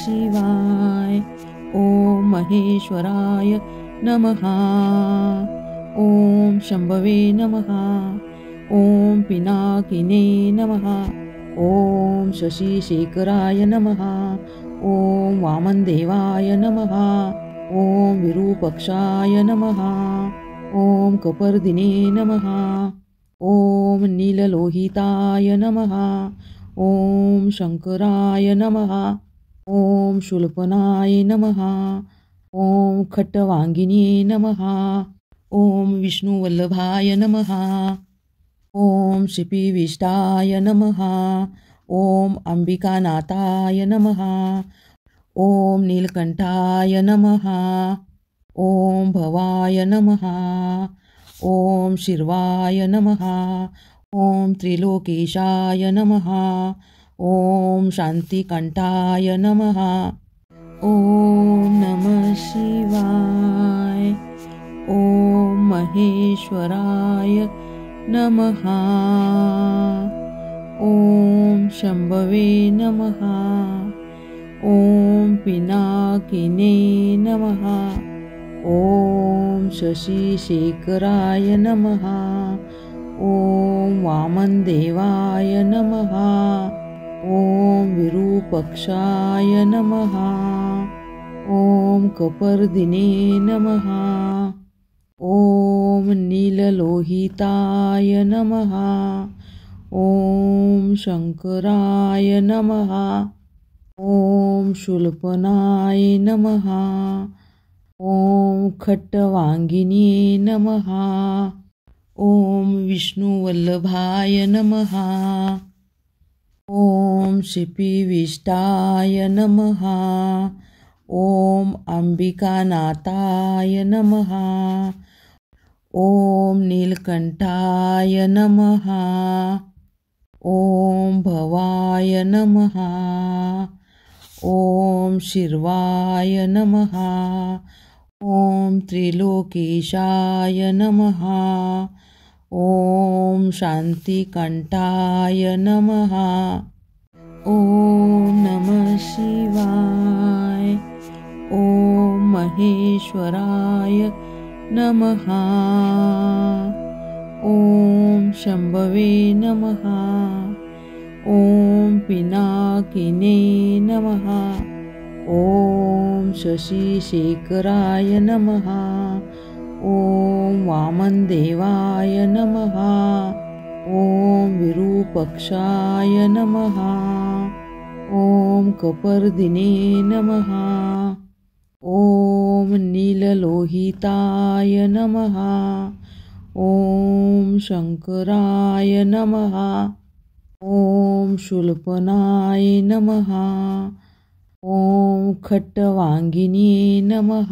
शिवाय। ॐ महेश्वराय नमः। ॐ शम्भवे नमः। ॐ पिनाकिने नमः। ॐ शशिशेखराय नमः। ॐ वामनदेवाय नमः। ॐ विरूपक्षाय नमः। ॐ कपर्दिने नमः। ॐ नीललोहिताय नमः। ॐ शङ्कराय नमः। ॐ शूलपनाय नमः। ॐ खट्टवाङ्गिने नमः। ॐ विष्णुवल्लभाय नमः। ॐ शिपिविष्टाय नमः। ॐ अम्बिकानाथाय नमः। ॐ नीलकण्ठाय नमः। ॐ भवाय नमः। ॐ शिर्वाय नमः। ॐ त्रिलोकेशाय नमः। ॐ शान्तिकण्ठाय नमः। ॐ नमः शिवाय। ॐ महेश्वराय नमः। ॐ शम्भवे नमः। ॐ पिनाकिने नमः। ॐ शशिशेखराय नमः। ॐ वामनदेवाय नमः। ॐ विरूपक्षाय नमः। ॐ कपर्दिने नमः। ॐ नीललोहिताय नमः। ॐ शङ्कराय नमः। ॐ शूलपनाय नमः। ॐ खट्टवाङ्गिने नमः। ॐ विष्णुवल्लभाय नमः। ॐ शिपिविष्टाय नमः। ॐ अम्बिकानाथाय नमः। ॐ नीलकण्ठाय नमः। ॐ भवाय नमः। ॐ शिर्वाय नमः। ॐ त्रिलोकेशाय नमः। ॐ शान्तिकण्ठाय नमः। ॐ नमः शिवाय। ॐ महेश्वराय नमः। ॐ शम्भवे नमः। ॐ पिनाकिने नमः। ॐ शशिशेखराय नमः। ॐ वामनदेवाय नमः। ॐ विरूपक्षाय नमः। ॐ कपर्दिने नमः। ॐ नीललोहिताय नमः। ॐ शङ्कराय नमः। ॐ शूलपनाय नमः। ॐ खट्टवाङ्गिने नमः।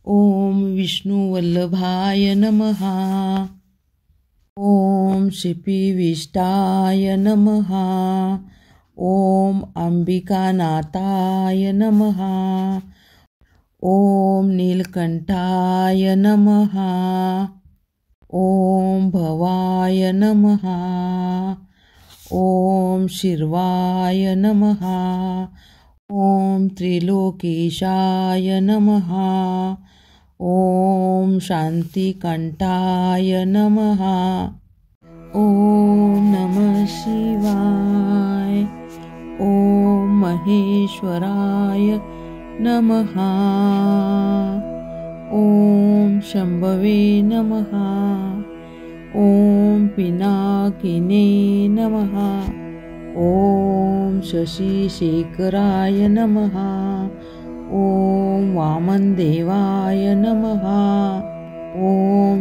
ॐ विष्णुवल्लभाय नमः। ॐ शिपिविष्टाय नमः। ॐ अम्बिकानाथाय नमः। ॐ नीलकण्ठाय नमः। ॐ भवाय नमः। ॐ शिर्वाय नमः। ॐ त्रिलोकेशाय नमः। ॐ शान्तिकण्ठाय नमः। ॐ नमः शिवाय। ॐ महेश्वराय नमः। ॐ शम्भवे नमः। ॐ पिनाकिने नमः। ॐ शशिशेखराय नमः। ॐ वामनदेवाय नमः। ॐ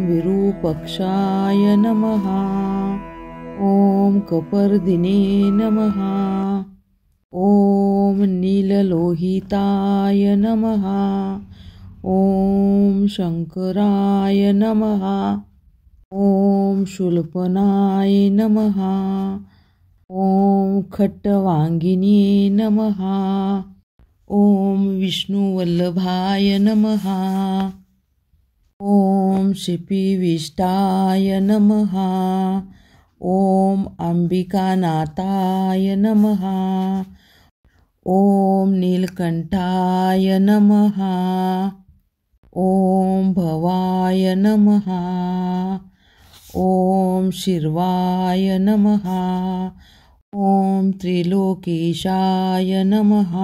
विरूपक्षाय नमः। ॐ कपर्दिने नमः। ॐ नीललोहिताय नमः। ॐ शङ्कराय नमः। ॐ शूलपनाय नमः। ॐ खट्टवाङ्गिने नमः। ॐ विष्णुवल्लभाय नमः। ॐ शिपिविष्टाय नमः। ॐ अम्बिकानाथाय नमः। ॐ नीलकण्ठाय नमः। ॐ भवाय नमः। ॐ शिर्वाय नमः। ॐ त्रिलोकेशाय नमः।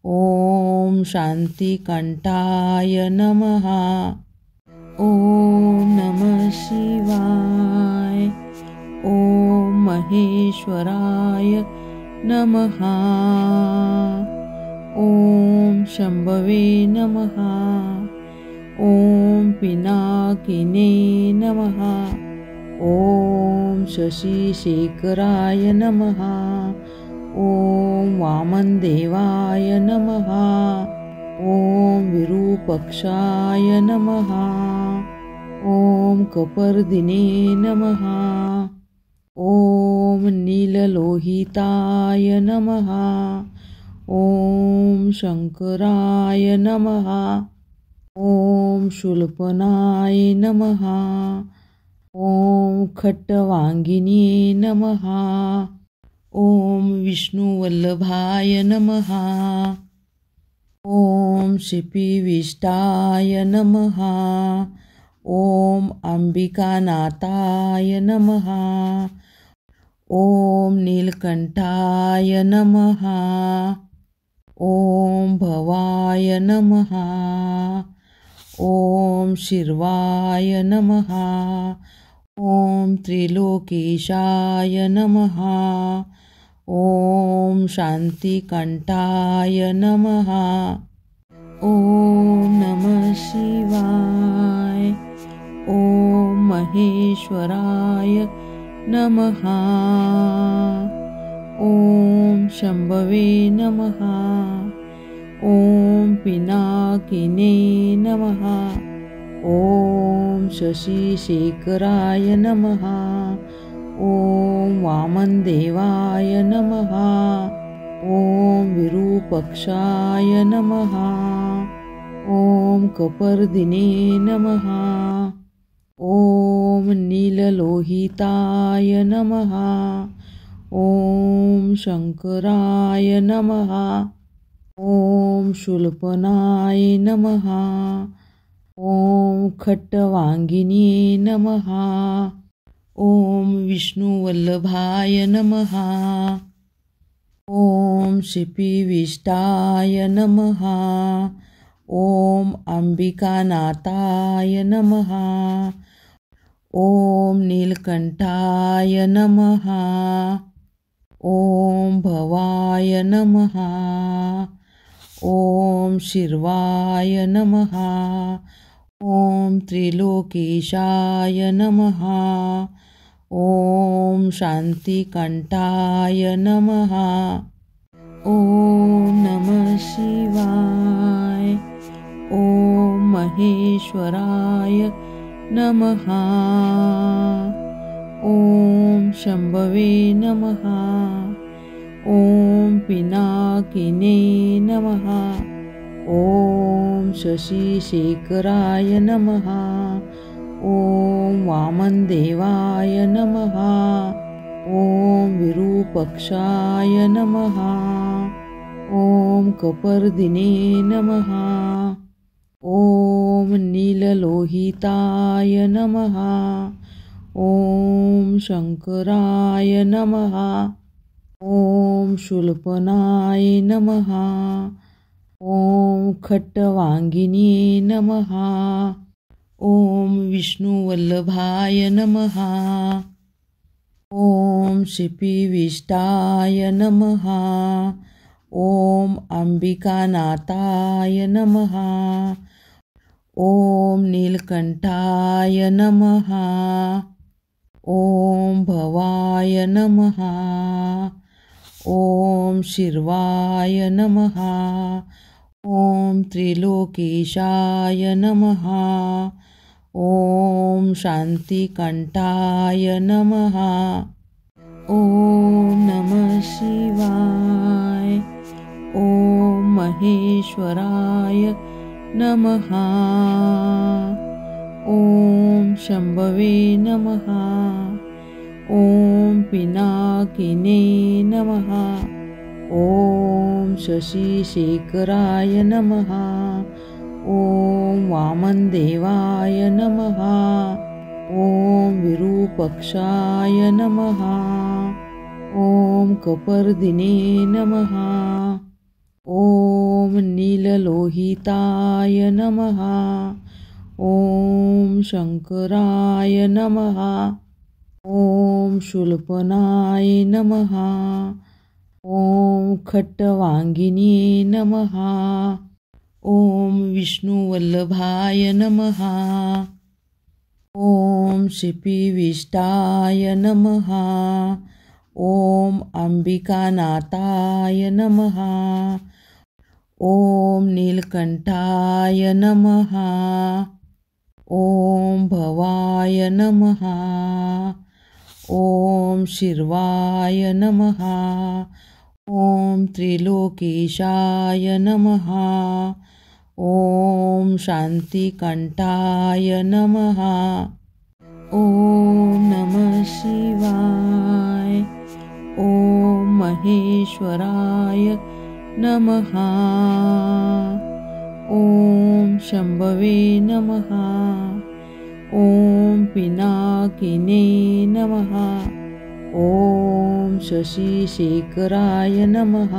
ॐ शान्तिकण्ठाय नमः। ॐ नमः शिवाय। ॐ महेश्वराय नमः। ॐ शम्भवे नमः। ॐ पिनाकिने नमः। ॐ शशिशेखराय नमः। ॐ वामनदेवाय नमः। ॐ विरूपाक्षाय नमः। ॐ कपर्दिने नमः। ॐ नीललोहिताय नमः। ॐ शङ्कराय नमः। ॐ शूलपनाय नमः। ॐ खट्टवाङ्गिने नमः। ॐ विष्णुवल्लभाय नमः। ॐ शिपिविष्टाय नमः। ॐ अम्बिकानाथाय नमः। ॐ नीलकण्ठाय नमः। ॐ भवाय नमः। ॐ शिर्वाय नमः। ॐ त्रिलोकेशाय नमः। ॐ शान्तिकण्ठाय नमः। ॐ नमः शिवाय। ॐ महेश्वराय नमः। ॐ शम्भवे नमः। ॐ पिनाकिने नमः। ॐ शशिशेखराय नमः। ॐ वामनदेवाय नमः। ॐ विरूपाक्षाय नमः। ॐ कपर्दिने नमः। ॐ नीललोहिताय नमः। ॐ शङ्कराय नमः। ॐ शूलपनाय नमः। ॐ खट्टवाङ्गिने नमः। ॐ विष्णुवल्लभाय नमः। ॐ शिपिविष्टाय नमः। ॐ अम्बिकानाथाय नमः। ॐ नीलकण्ठाय नमः। ॐ भवाय नमः। ॐ शिर्वाय नमः। ॐ त्रिलोकेशाय नमः। ॐ शान्तिकण्ठाय नमः। ॐ नमः शिवाय। ॐ महेश्वराय नमः। ॐ शम्भवे नमः। ॐ पिनाकिने नमः। ॐ शशिशेखराय नमः। ॐ वामनदेवाय नमः। ॐ विरूपाक्षाय नमः। ॐ कपर्दिने नमः। ॐ नीललोहिताय नमः। ॐ शङ्कराय नमः। ॐ शूलपनाय नमः। ॐ खट्टवाङ्गिने नमः। ॐ विष्णुवल्लभाय नमः। ॐ शिपिविष्टाय नमः। ॐ अम्बिकानाथाय नमः। ॐ नीलकण्ठाय नमः। ॐ भवाय नमः। ॐ शिर्वाय नमः। ॐ त्रिलोकेशाय नमः। ॐ शान्तिकण्ठाय नमः। ॐ नमः शिवाय। ॐ महेश्वराय नमः। ॐ शम्भवे नमः। ॐ पिनाकिने नमः। ॐ शशिशेखराय नमः। ॐ वामनदेवाय नमः। ॐ विरूपाक्षाय नमः। ॐ कपर्दिने नमः। ॐ नीललोहिताय नमः। ॐ शङ्कराय नमः। ॐ शूलपनाय नमः। ॐ खट्टवाङ्गिने नमः। ॐ विष्णुवल्लभाय नमः। ॐ शिपिविष्टाय नमः। ॐ अम्बिकानाथाय नमः। ॐ नीलकण्ठाय नमः। ॐ भवाय नमः। ॐ शिर्वाय नमः। ॐ त्रिलोकेशाय नमः। ॐ शान्तिकण्ठाय नमः। ॐ नमः शिवाय। ॐ महेश्वराय नमः। ॐ शम्भवे नमः। ॐ पिनाकिने नमः। ॐ शशिशेखराय नमः।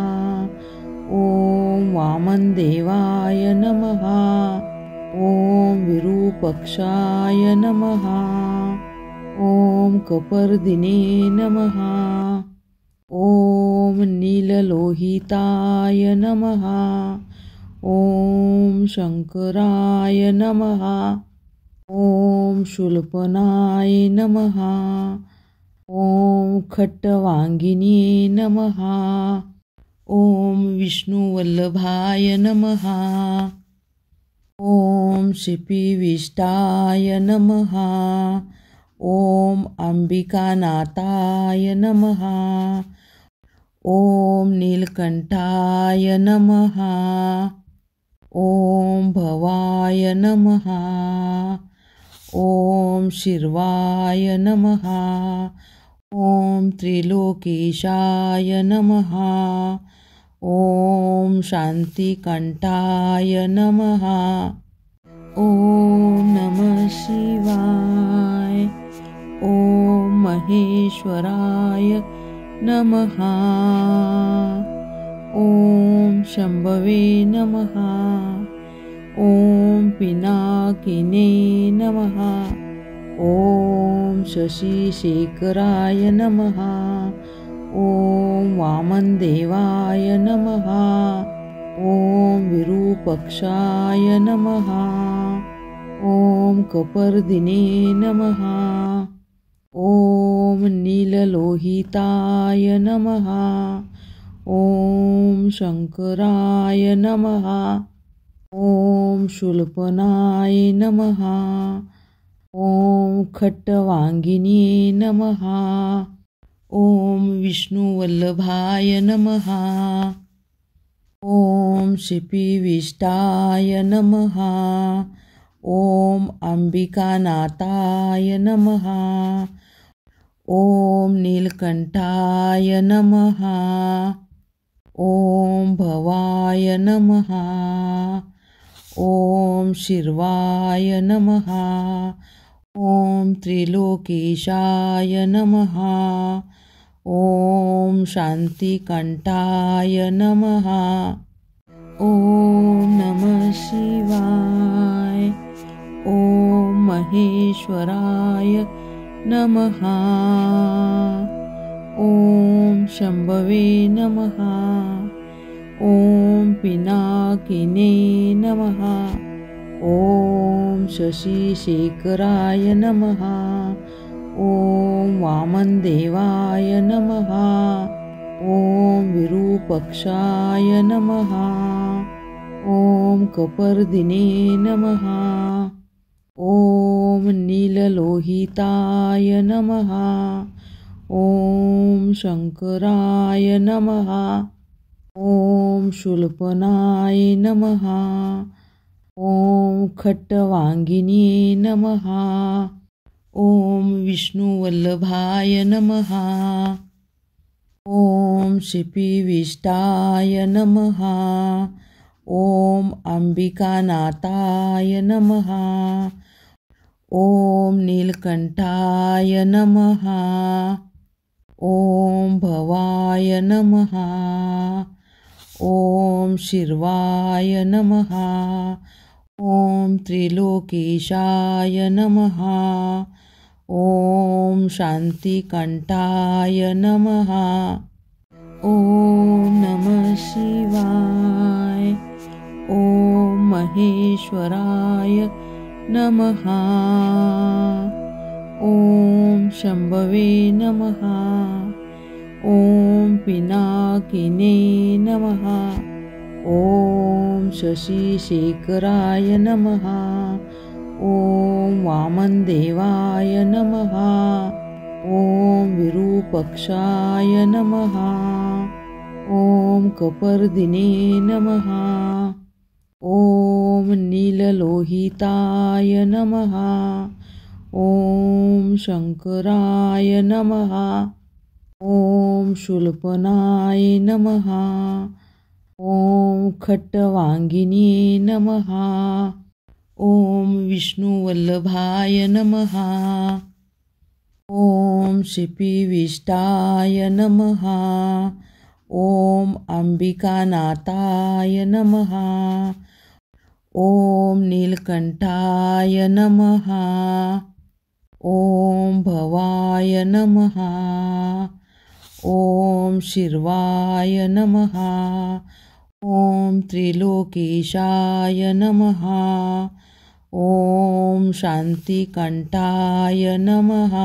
ॐ वामनदेवाय नमः। ॐ विरूपाक्षाय नमः। ॐ कपर्दिने नमः। ॐ नीललोहिताय नमः। ॐ शङ्कराय नमः। ॐ शूलपनाय नमः। ॐ खट्टवाङ्गिने नमः। ॐ विष्णुवल्लभाय नमः। ॐ शिपिविष्टाय नमः। ॐ अम्बिकानाथाय नमः। ॐ नीलकण्ठाय नमः। ॐ भवाय नमः। ॐ शिर्वाय नमः। ॐ त्रिलोकेशाय नमः। ॐ शान्तिकण्ठाय नमः। ॐ नमः शिवाय। ॐ महेश्वराय नमः। ॐ शम्भवे नमः। ॐ पिनाकिने नमः। ॐ शशिशेखराय नमः। ॐ वामनदेवाय नमः। ॐ विरूपाक्षाय नमः। ॐ कपर्दिने नमः। ॐ नीललोहिताय नमः। ॐ शङ्कराय नमः। ॐ शूलपनाय नमः। ॐ खट्टवाङ्गिने नमः। ॐ विष्णुवल्लभाय नमः। ॐ शिपिविष्टाय नमः। ॐ अम्बिकानाथाय नमः। ॐ नीलकण्ठाय नमः। ॐ भवाय नमः। ॐ शिर्वाय नमः। ॐ त्रिलोकेशाय नमः। ॐ शान्तिकण्ठाय नमः। ॐ नमः शिवाय। ॐ महेश्वराय नमः। ॐ शम्भवे नमः। ॐ पिनाकिने नमः। ॐ शशिशेखराय नमः। ॐ वामनदेवाय नमः। ॐ विरूपाक्षाय नमः। ॐ कपर्दिने नमः। ॐ नीललोहिताय नमः। ॐ शङ्कराय नमः। ॐ शूलपनाय नमः। ॐ खट्टवाङ्गिने नमः। ॐ विष्णुवल्लभाय नमः। ॐ शिपिविष्टाय नमः। ॐ अंबिकानाथाय नमः। ॐ नीलकंठाय नमः। ॐ भवाय नमः। ॐ शिर्वाय नमः। ॐ त्रिलोकेशाय नमः। ॐ शान्तिकंठाय नमः। ॐ नमः शिवाय। ॐ महेश्वराय नमः। ॐ शंभवे नमः। ॐ पिनाकिने नमः। ॐ शशिशेखराय नमः। ॐ वामनदेवाय नमः। ॐ विरूपाक्षाय नमः। ॐ कपर्दिने नमः। ॐ नीललोहिताय नमः। ॐ शंकराय नमः। ॐ शूलपनाय नमः। ॐ खट्टवांगिने नमः। ॐ विष्णुवल्लभाय नमः। ॐ शिपिविष्टाय नमः। ॐ अंबिकानाथाय नमः। ॐ नीलकंठाय नमः। ॐ भवाय नमः। ॐ शिर्वाय नमः। ॐ त्रिलोकेशाय नमः। ॐ शान्तिकंठाय नमः।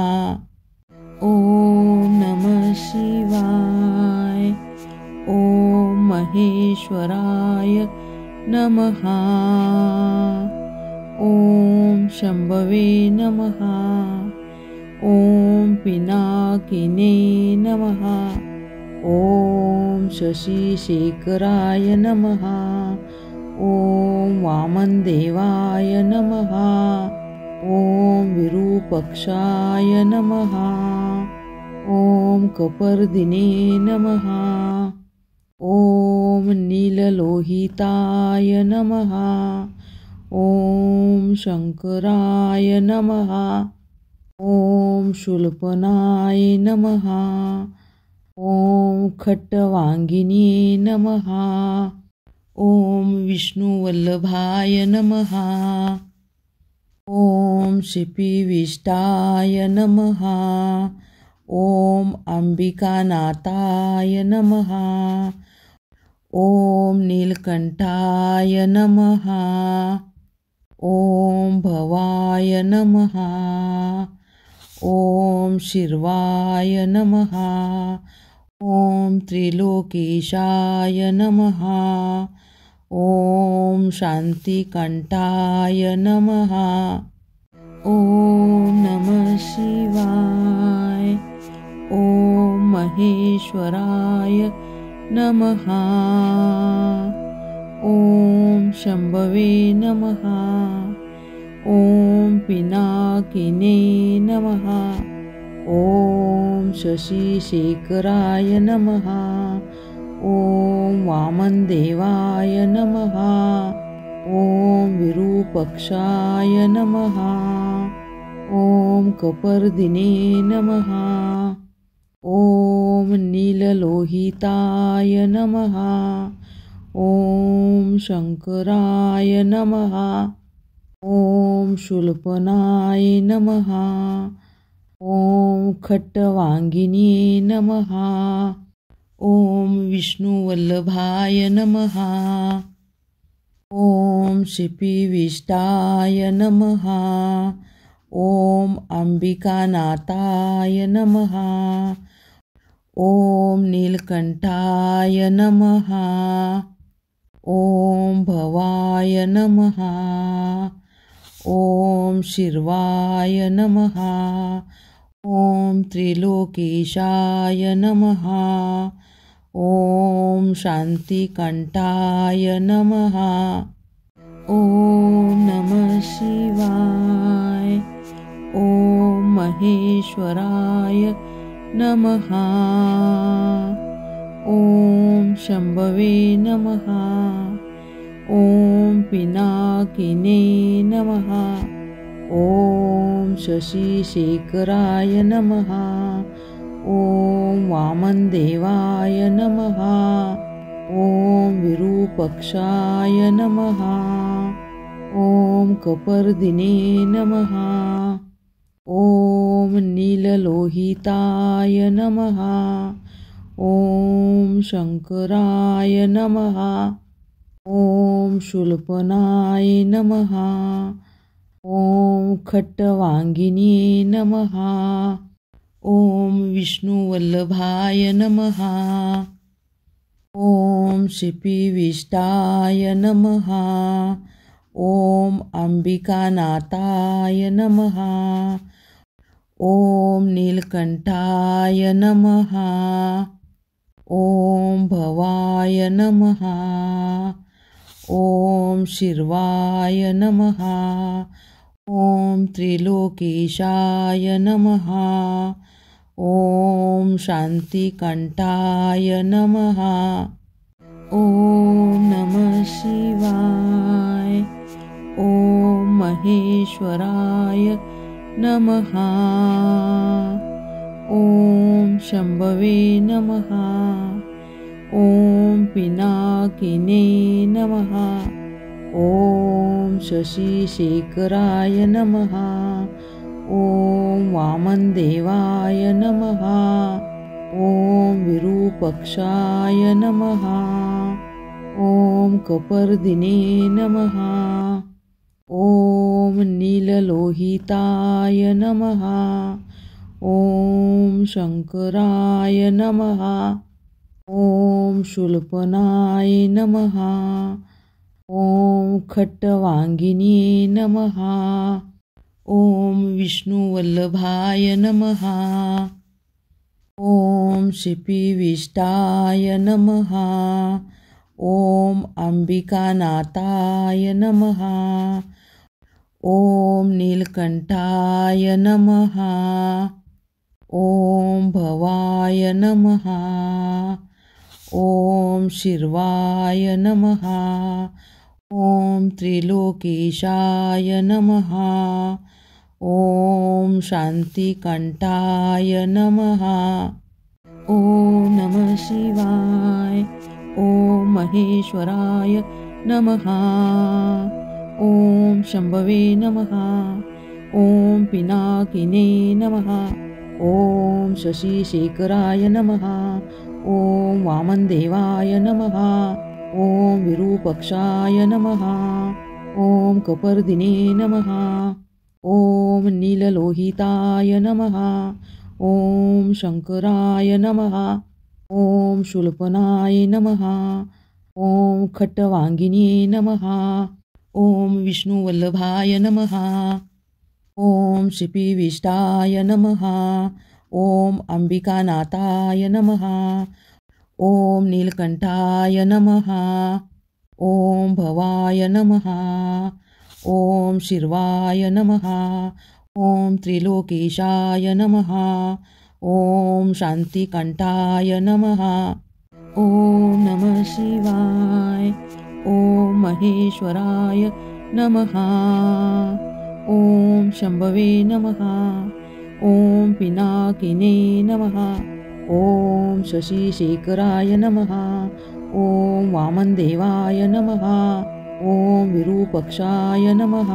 ॐ नमः शिवाय। ॐ महेश्वराय नमः। ॐ शंभवे नमः। ॐ पिनाकिने नमः। ॐ शशिशेखराय नमः। ॐ वामनदेवाय नमः। ॐ विरूपाक्षाय नमः। ॐ कपर्दिने नमः। ॐ नीललोहिताय नमः। ॐ शंकराय नमः। ॐ शूलपनाय नमः। ॐ खट्टवांगिने नमः। ॐ विष्णुवल्लभाय नमः। ॐ शिपिविष्टाय नमः। ॐ अंबिकानाथाय नमः। ॐ नीलकंठाय नमः। ॐ भवाय नमः। ॐ शिर्वाय नमः। ॐ त्रिलोकेशाय नमः। ॐ शान्तिकंठाय नमः। ॐ नमः शिवाय। ॐ महेश्वराय नमः। ॐ शंभवे नमः। ॐ पिनाकिने नमः। ॐ शशिशेखराय नमः। ॐ वामनदेवाय नमः। ॐ विरूपाक्षाय नमः। ॐ कपर्दिने नमः। ॐ नीललोहिताय नमः। ॐ शंकराय नमः। ॐ शूलपनाय नमः। ॐ खट्टवांगिने नमः। ॐ विष्णुवल्लभाय नमः। ॐ शिपिविष्टाय नमः। ॐ अंबिकानाथाय नमः। ॐ नीलकंठाय नमः। ॐ भवाय नमः। ॐ शिर्वाय नमः। ॐ त्रिलोकेशाय नमः। ॐ शान्तिकंठाय नमः। ॐ नमः शिवाय। ॐ महेश्वराय नमः। ॐ शम्भवे नमः। ॐ पिनाकिने नमः। ॐ शशिशेखराय नमः। ॐ वामनदेवाय नमः। ॐ विरूपाक्षाय नमः। ॐ कपर्दिने नमः। ॐ नीललोहिताय नमः। ॐ शङ्कराय नमः। ॐ शूलपनाय नमः। ॐ खट्टवाङ्गिने नमः। ॐ विष्णुवल्लभाय नमः। ॐ शिपिविष्टाय नमः। ॐ अंबिकानाथाय नमः। ॐ नीलकण्ठाय नमः। ॐ भवाय नमः। ॐ शिर्वाय नमः। ॐ त्रिलोकेशाय नमः। ॐ शान्तिकण्ठाय नमः। ॐ नमः शिवाय। ॐ महेश्वराय नमः। ॐ शम्भवे नमः। ॐ पिनाकिने नमः। ॐ शशिशेखराय नमः। ॐ वामनदेवाय नमः। ॐ विरूपाक्षाय नमः। ॐ कपर्दिने नमः। ॐ नीललोहिताय नमः। ॐ शङ्कराय नमः। ॐ शूलपनाय नमः। ॐ खट्टवाङ्गिने नमः। ॐ विष्णुवल्लभाय नमः। ॐ शिपिविष्टाय नमः। ॐ अंबिकानाथाय नमः। ॐ नीलकण्ठाय नमः। ॐ भवाय नमः। ॐ शिर्वाय नमः। ॐ त्रिलोकेशाय नमः। ॐ शान्तिकण्ठाय नमः। ॐ नमः शिवाय। ॐ महेश्वराय नमः। ॐ शम्भवे नमः। ॐ पिनाकिने नमः। ॐ शशिशेखराय नमः। ॐ वामनदेवाय नमः। ॐ विरूपाक्षाय नमः। ॐ कपर्दिने नमः। ॐ नीललोहिताय नमः। ॐ शङ्कराय नमः। ॐ शूलपनाय नमः। ॐ खट्टवाङ्गिने नमः। ॐ विष्णुवल्लभाय नमः। ॐ शिपिविष्टाय नमः। ॐ अंबिकानाथाय नमः। ॐ नीलकण्ठाय नमः। ॐ भवाय नमः। ॐ शिर्वाय नमः। ॐ त्रिलोकेशाय नमः। ॐ शान्तिकण्ठाय नमः। ॐ नमः शिवाय। ॐ महेश्वराय नमः। ॐ शम्भवे नमः। ॐ पिनाकिने नमः। ॐ शशिशेखराय नमः। ॐ वामनदेवाय नमः। ॐ विरूपाक्षाय नमः।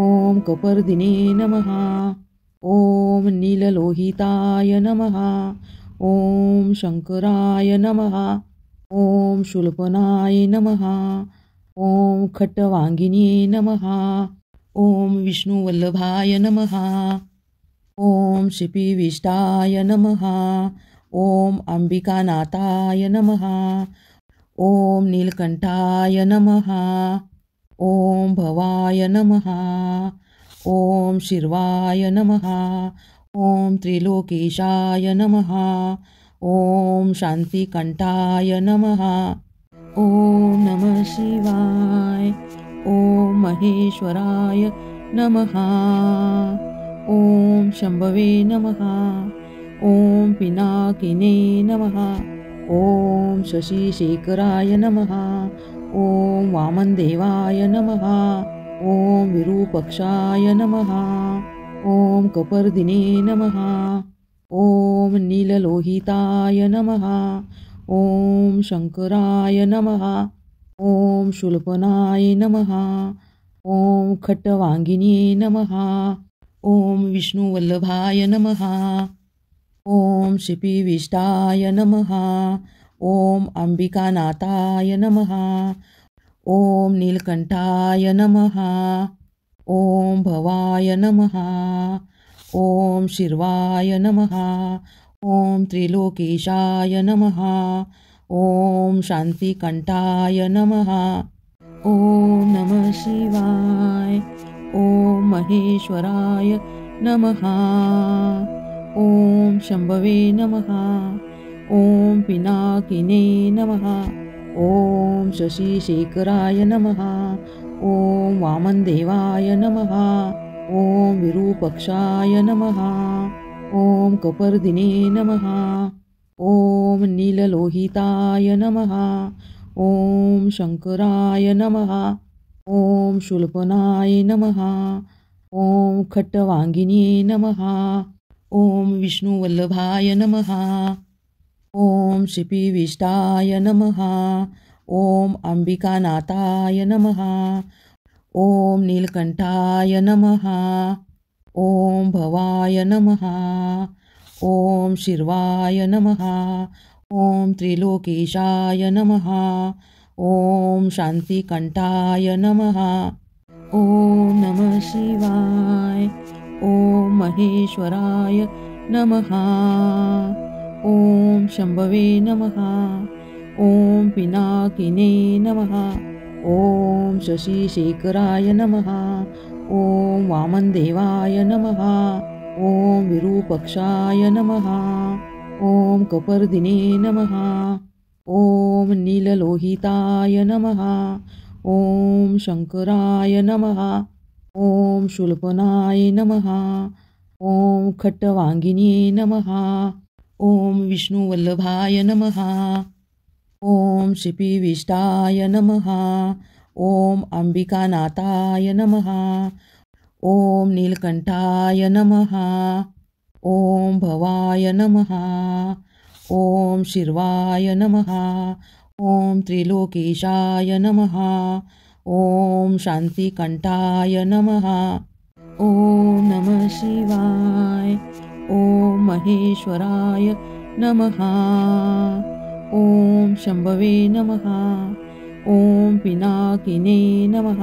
ॐ कपर्दिने नमः। ॐ नीललोहिताय नमः। ॐ शङ्कराय नमः। ॐ शूलपनाय नमः। ॐ खट्टवाङ्गिने नमः। ॐ विष्णुवल्लभाय नमः। ॐ शिपिविष्टाय नमः। ॐ अंबिकानाथाय नमः। ॐ नीलकण्ठाय नमः। ॐ भवाय नमः। ॐ शिर्वाय नमः। ॐ त्रिलोकेशाय नमः। ॐ शान्तिकण्ठाय नमः। ॐ नमः शिवाय। ॐ महेश्वराय नमः। ॐ शम्भवे नमः। ॐ पिनाकिने नमः। ॐ शशिशेखराय नमः। ॐ वामनदेवाय नमः। ॐ विरूपक्षाय नमः। ॐ कपर्दिने नमः। ॐ नीललोहिताय नमः। ॐ शङ्कराय नमः। ॐ शूलपनाय नमः। ॐ खट्टवाङ्गिने नमः। ॐ विष्णुवल्लभाय नमः। ॐ शिपिविष्टाय नमः। ॐ अम्बिकानाथाय नमः। ॐ नीलकण्ठाय नमः। ॐ भवाय नमः। ॐ शिर्वाय नमः। ॐ त्रिलोकेशाय नमः। ॐ शान्तिकण्ठाय नमः। ॐ नमः शिवाय। ॐ महेश्वराय नमः। ॐ शम्भवे नमः। ॐ पिनाकिने नमः। ॐ शशिशेखराय नमः। ॐ वामनदेवाय नमः। ॐ विरूपक्षाय नमः। ॐ कपर्दिने नमः। ॐ नीललोहिताय नमः। ॐ शङ्कराय नमः। ॐ शूलपनाय नमः। ॐ खट्टवाङ्गिने नमः। ॐ विष्णुवल्लभाय नमः। ॐ शिपिविष्टाय नमः। ॐ अम्बिकानाथाय नमः। ॐ नीलकण्ठाय नमः। ॐ भवाय नमः। ॐ शिर्वाय नमः। ॐ त्रिलोकेशाय नमः। ॐ शान्तिकण्ठाय नमः। ॐ नमः शिवाय। ॐ महेश्वराय नमः। ॐ शम्भवे नमः। ॐ पिनाकिने नमः। ॐ शशिशेखराय नमः। ॐ वामनदेवाय नमः। ॐ विरूपक्षाय नमः। ॐ कपर्दिने नमः। ॐ नीललोहिताय नमः। ॐ शङ्कराय नमः। ॐ शूलपनाय नमः। ॐ खट्टवाङ्गिने नमः। ॐ विष्णुवल्लभाय नमः। ॐ शिपिविष्टाय नमः। ॐ अम्बिकानाथाय नमः। ॐ नीलकण्ठाय नमः। ॐ भवाय नमः। ॐ शिर्वाय नमः। ॐ त्रिलोकेशाय नमः। ॐ शान्तिकण्ठाय नमः। ॐ नमः शिवाय। ॐ महेश्वराय नमः। ॐ शम्भवे नमः। ॐ पिनाकिने नमः।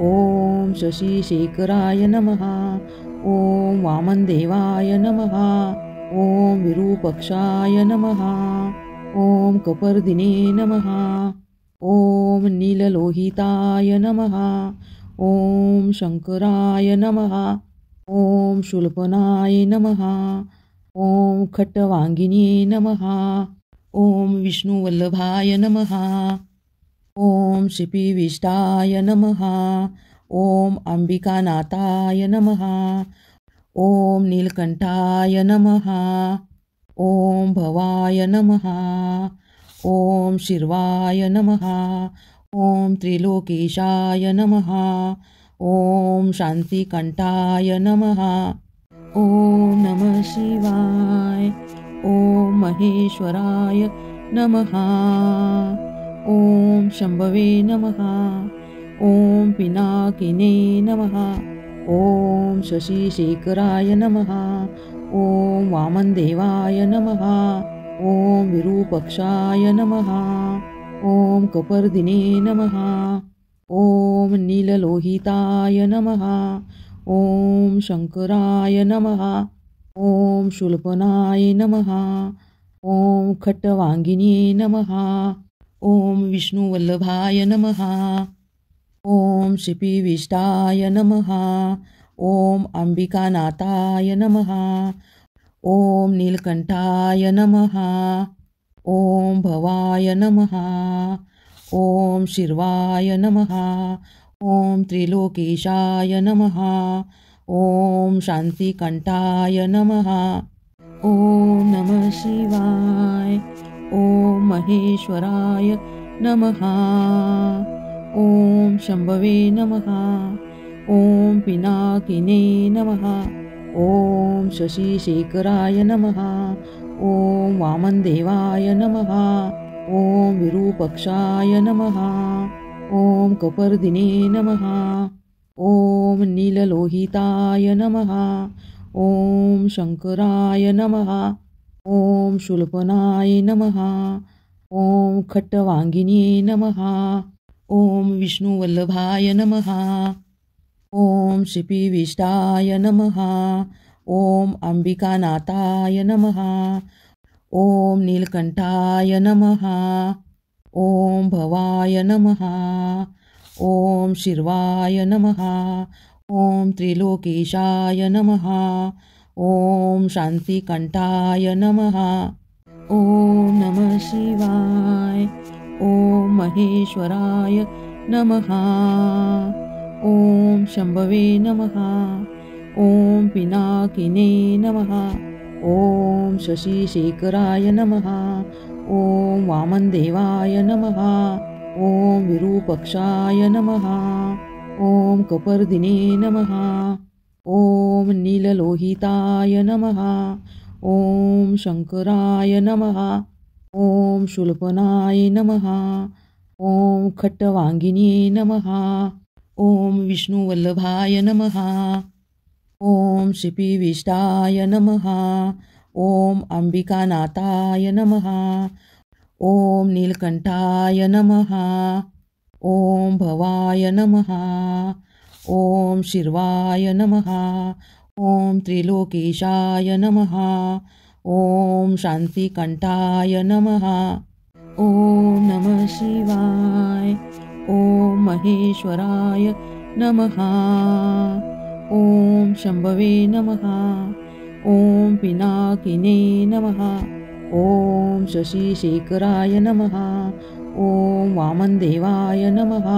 ॐ शशिशेखराय नमः। ॐ वामनदेवाय नमः। ॐ विरूपक्षाय नमः। ॐ कपर्दिने नमः। ॐ नीललोहिताय नमः। ॐ शङ्कराय नमः। ॐ शूलपनाय नमः। ॐ खट्टवाङ्गिने नमः। ॐ विष्णुवल्लभाय नमः। ॐ शिपिविष्टाय नमः। ॐ अम्बिकानाथाय नमः। ॐ नीलकण्ठाय नमः। ॐ भवाय नमः। ॐ शिर्वाय नमः। ॐ त्रिलोकेशाय नमः। ॐ शान्तिकण्ठाय नमः। ॐ नमः शिवाय। ॐ महेश्वराय नमः। ॐ शम्भवे नमः। ॐ पिनाकिने नमः। ॐ शशिशेखराय नमः। ॐ वामनदेवाय नमः। ॐ विरूपक्षाय नमः। ॐ कपर्दिने नमः। ॐ नीललोहिताय नमः। ॐ शङ्कराय नमः। ॐ शूलपनाय नमः। ॐ खट्टवाङ्गिने नमः। ॐ विष्णुवल्लभाय नमः। ॐ शिपिविष्टाय नमः। ॐ अम्बिकानाथाय नमः। ॐ नीलकण्ठाय नमः। ॐ भवाय नमः। ॐ शिर्वाय नमः। ॐ त्रिलोकेशाय नमः। ॐ शान्तिकण्ठाय नमः। ॐ नमः शिवाय। ॐ महेश्वराय नमः। ॐ शम्भवे नमः। ॐ पिनाकिने नमः। ॐ शशिशेखराय नमः। ॐ वामनदेवाय नमः। ॐ विरूपक्षाय नमः। ॐ कपर्दिने नमः। ॐ नीललोहिताय नमः। ॐ शङ्कराय नमः। ॐ शूलपनाय नमः। ॐ खट्टवाङ्गिने नमः। ॐ विष्णुवल्लभाय नमः। ॐ श्रीपीविष्टाय नमः। ॐ अम्बिकानाथाय नमः। ॐ नीलकण्ठाय नमः। ॐ भवाय नमः। ॐ शिर्वाय नमः। ॐ त्रिलोकेशाय नमः। ॐ शान्तिकण्ठाय नमः। ॐ नमः शिवाय। ॐ महेश्वराय नमः। ॐ शम्भवे नमः। ॐ पिनाकिने नमः। ॐ शशिशेखराय नमः। ॐ वामनदेवाय नमः। ॐ विरूपक्षाय नमः। ॐ कपर्दिने नमः। ॐ नीललोहिताय नमः। ॐ शङ्कराय नमः। ॐ शूलपनाय नमः। ॐ खट्टवाङ्गिने नमः। ॐ विष्णुवल्लभाय नमः। ॐ श्रीपीविष्टाय नमः। ॐ अम्बिकानाथाय नमः। ॐ नीलकण्ठाय नमः। ॐ भवाय नमः। ॐ शिर्वाय नमः। ॐ त्रिलोकेशाय नमः। ॐ शान्तिकण्ठाय नमः। ॐ नमः शिवाय। ॐ महेश्वराय नमः। ॐ शम्भवे नमः। ॐ पिनाकिने नमः। ॐ शशिशेखराय नमः। ॐ वामनदेवाय नमः।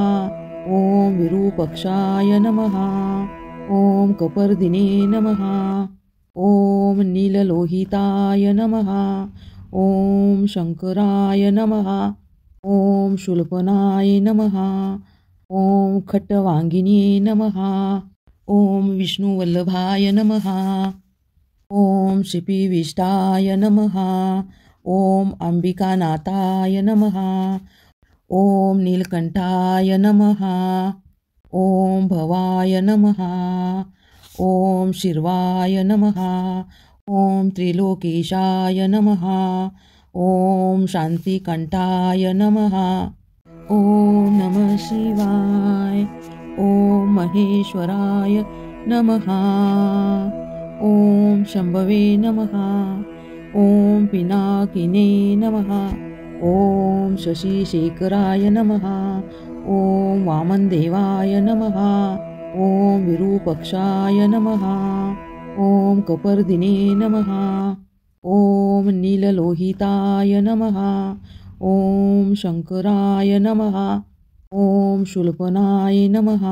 ॐ विरूपक्षाय नमः। ॐ कपर्दिने नमः। ॐ नीललोहिताय नमः। ॐ शङ्कराय नमः। ॐ शूलपनाय नमः। ॐ खट्टवाङ्गिने नमः। ॐ विष्णुवल्लभाय नमः। ॐ श्रीपीविष्टाय नमः। ॐ अम्बिकानाथाय नमः। ॐ नीलकण्ठाय नमः। ॐ भवाय नमः। ॐ शिर्वाय नमः। ॐ त्रिलोकेशाय नमः। ॐ शान्तिकण्ठाय नमः। ॐ नमः शिवाय। ॐ महेश्वराय नमः। ॐ शम्भवे नमः। ॐ पिनाकिने नमः। ॐ शशिशेखराय नमः। ॐ वामनदेवाय नमः। ॐ विरूपक्षाय नमः। ॐ कपर्दिने नमः। ॐ नीललोहिताय नमः। ॐ शङ्कराय नमः। ॐ शूलपनाय नमः।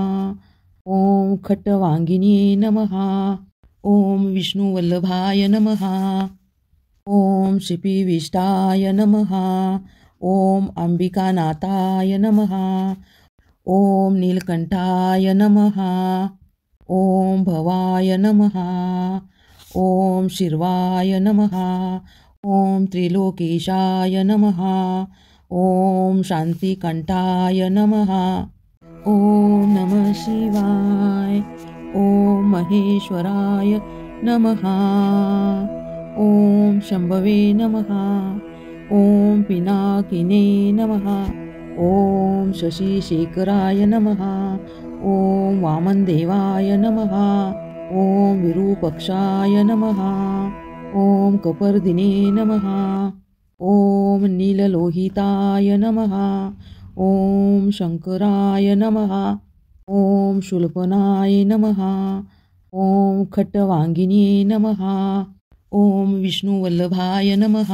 ॐ खट्टवाङ्गिने नमः। ॐ विष्णुवल्लभाय नमः। ॐ श्रीपीविष्टाय नमः। ॐ अम्बिकानाथाय नमः। ॐ नीलकण्ठाय नमः। ॐ भवाय नमः। ॐ शिर्वाय नमः। ॐ त्रिलोकेशाय नमः। ॐ शान्तिकण्ठाय नमः। ॐ नमः शिवाय। ॐ महेश्वराय नमः। ॐ शम्भवे नमः। ॐ पिनाकिने नमः। ॐ शशिशेखराय नमः। ॐ वामनदेवाय नमः। ॐ विरूपक्षाय नमः। ॐ कपर्दिने नमः। ॐ नीललोहिताय नमः। ॐ शङ्कराय नमः। ॐ शूलपनाय नमः। ॐ खट्टवाङ्गिने नमः। ॐ विष्णुवल्लभाय नमः।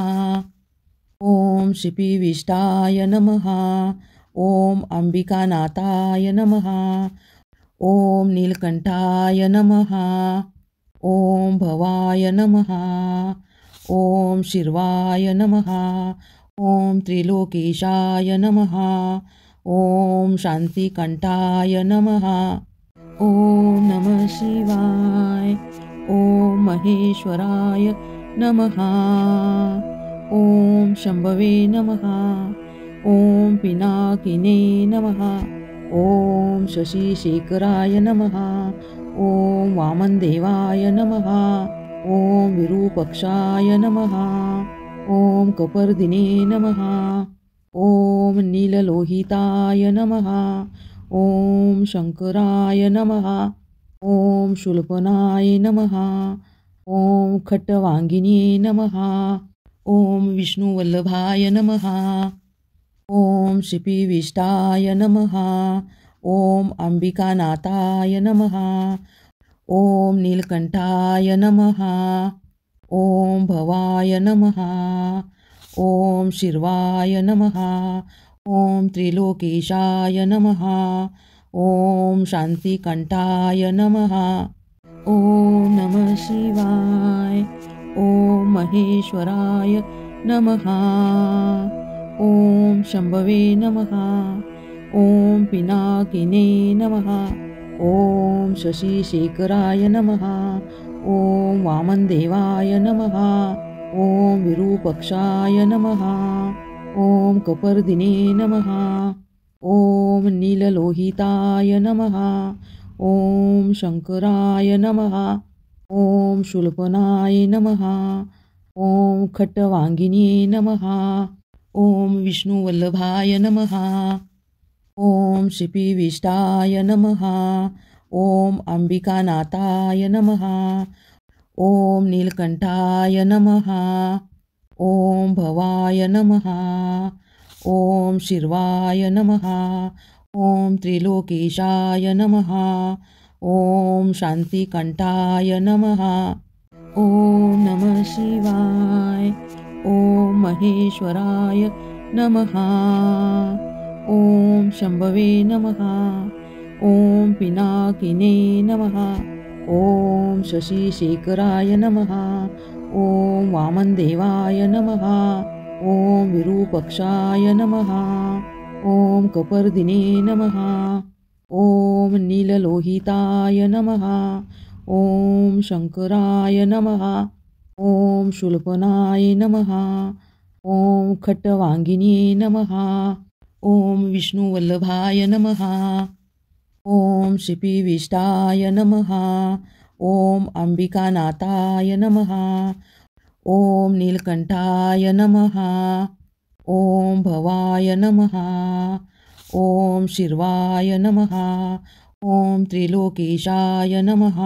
ॐ श्रीपीविष्टाय नमः। ॐ अम्बिकानाथाय नमः। ॐ नीलकण्ठाय नमः। ॐ भवाय नमः। ॐ शिर्वाय नमः। ॐ त्रिलोकेशाय नमः। ॐ शान्तिकण्ठाय नमः। ॐ नमः शिवाय। ॐ महेश्वराय नमः। ॐ शम्भवे नमः। ॐ पिनाकिने नमः। ॐ शशिशेखराय नमः। ॐ वामनदेवाय नमः। ॐ विरूपाक्षाय नमः। ॐ कपर्दिने नमः। ॐ नीललोहिताय नमः। ॐ शङ्कराय नमः। ॐ शूलपनाय नमः। ॐ खट्टवाङ्गिने नमः। ॐ विष्णुवल्लभाय नमः। ॐ शिपिविष्टाय नमः। ॐ अम्बिकानाथाय नमः। ॐ नीलकण्ठाय नमः। ॐ भवाय नमः। ॐ शिर्वाय नमः। ॐ त्रिलोकेशाय नमः। ॐ शान्तिकण्ठाय नमः। ॐ नमः शिवाय। ॐ महेश्वराय नमः। ॐ शम्भवे नमः। ॐ पिनाकिने नमः। ॐ शशिशेखराय नमः। ॐ वामनदेवाय नमः। ॐ विरूपाक्षाय नमः। ॐ कपर्दिने नमः। ॐ नीललोहिताय नमः। ॐ शङ्कराय नमः। ॐ शूलपनाय नमः। ॐ खट्टवाङ्गिने नमः। ॐ विष्णुवल्लभाय नमः। ॐ शिपिविष्टाय नमः। ॐ अम्बिकानाथाय नमः। ॐ नीलकण्ठाय नमः। ॐ भवाय नमः। ॐ शिर्वाय नमः। ॐ त्रिलोकेशाय नमः। ॐ शान्तिकण्ठाय नमः। ॐ नमः शिवाय। ॐ महेश्वराय नमः। ॐ शम्भवे नमः। ॐ पिनाकिने नमः। ॐ शशिशेखराय नमः। ॐ वामनदेवाय नमः। ॐ विरूपाक्षाय नमः। ॐ कपर्दिने नमः। ॐ नीललोहिताय नमः। ॐ शङ्कराय नमः। ॐ शूलपनाय नमः। ॐ खट्टवाङ्गिने नमः। ॐ विष्णुवल्लभाय नमः। ॐ शिपिविष्टाय नमः। ॐ अम्बिकानाथाय नमः। ॐ नीलकण्ठाय नमः। ॐ भवाय नमः। ॐ शिर्वाय नमः। ॐ त्रिलोकेशाय नमः।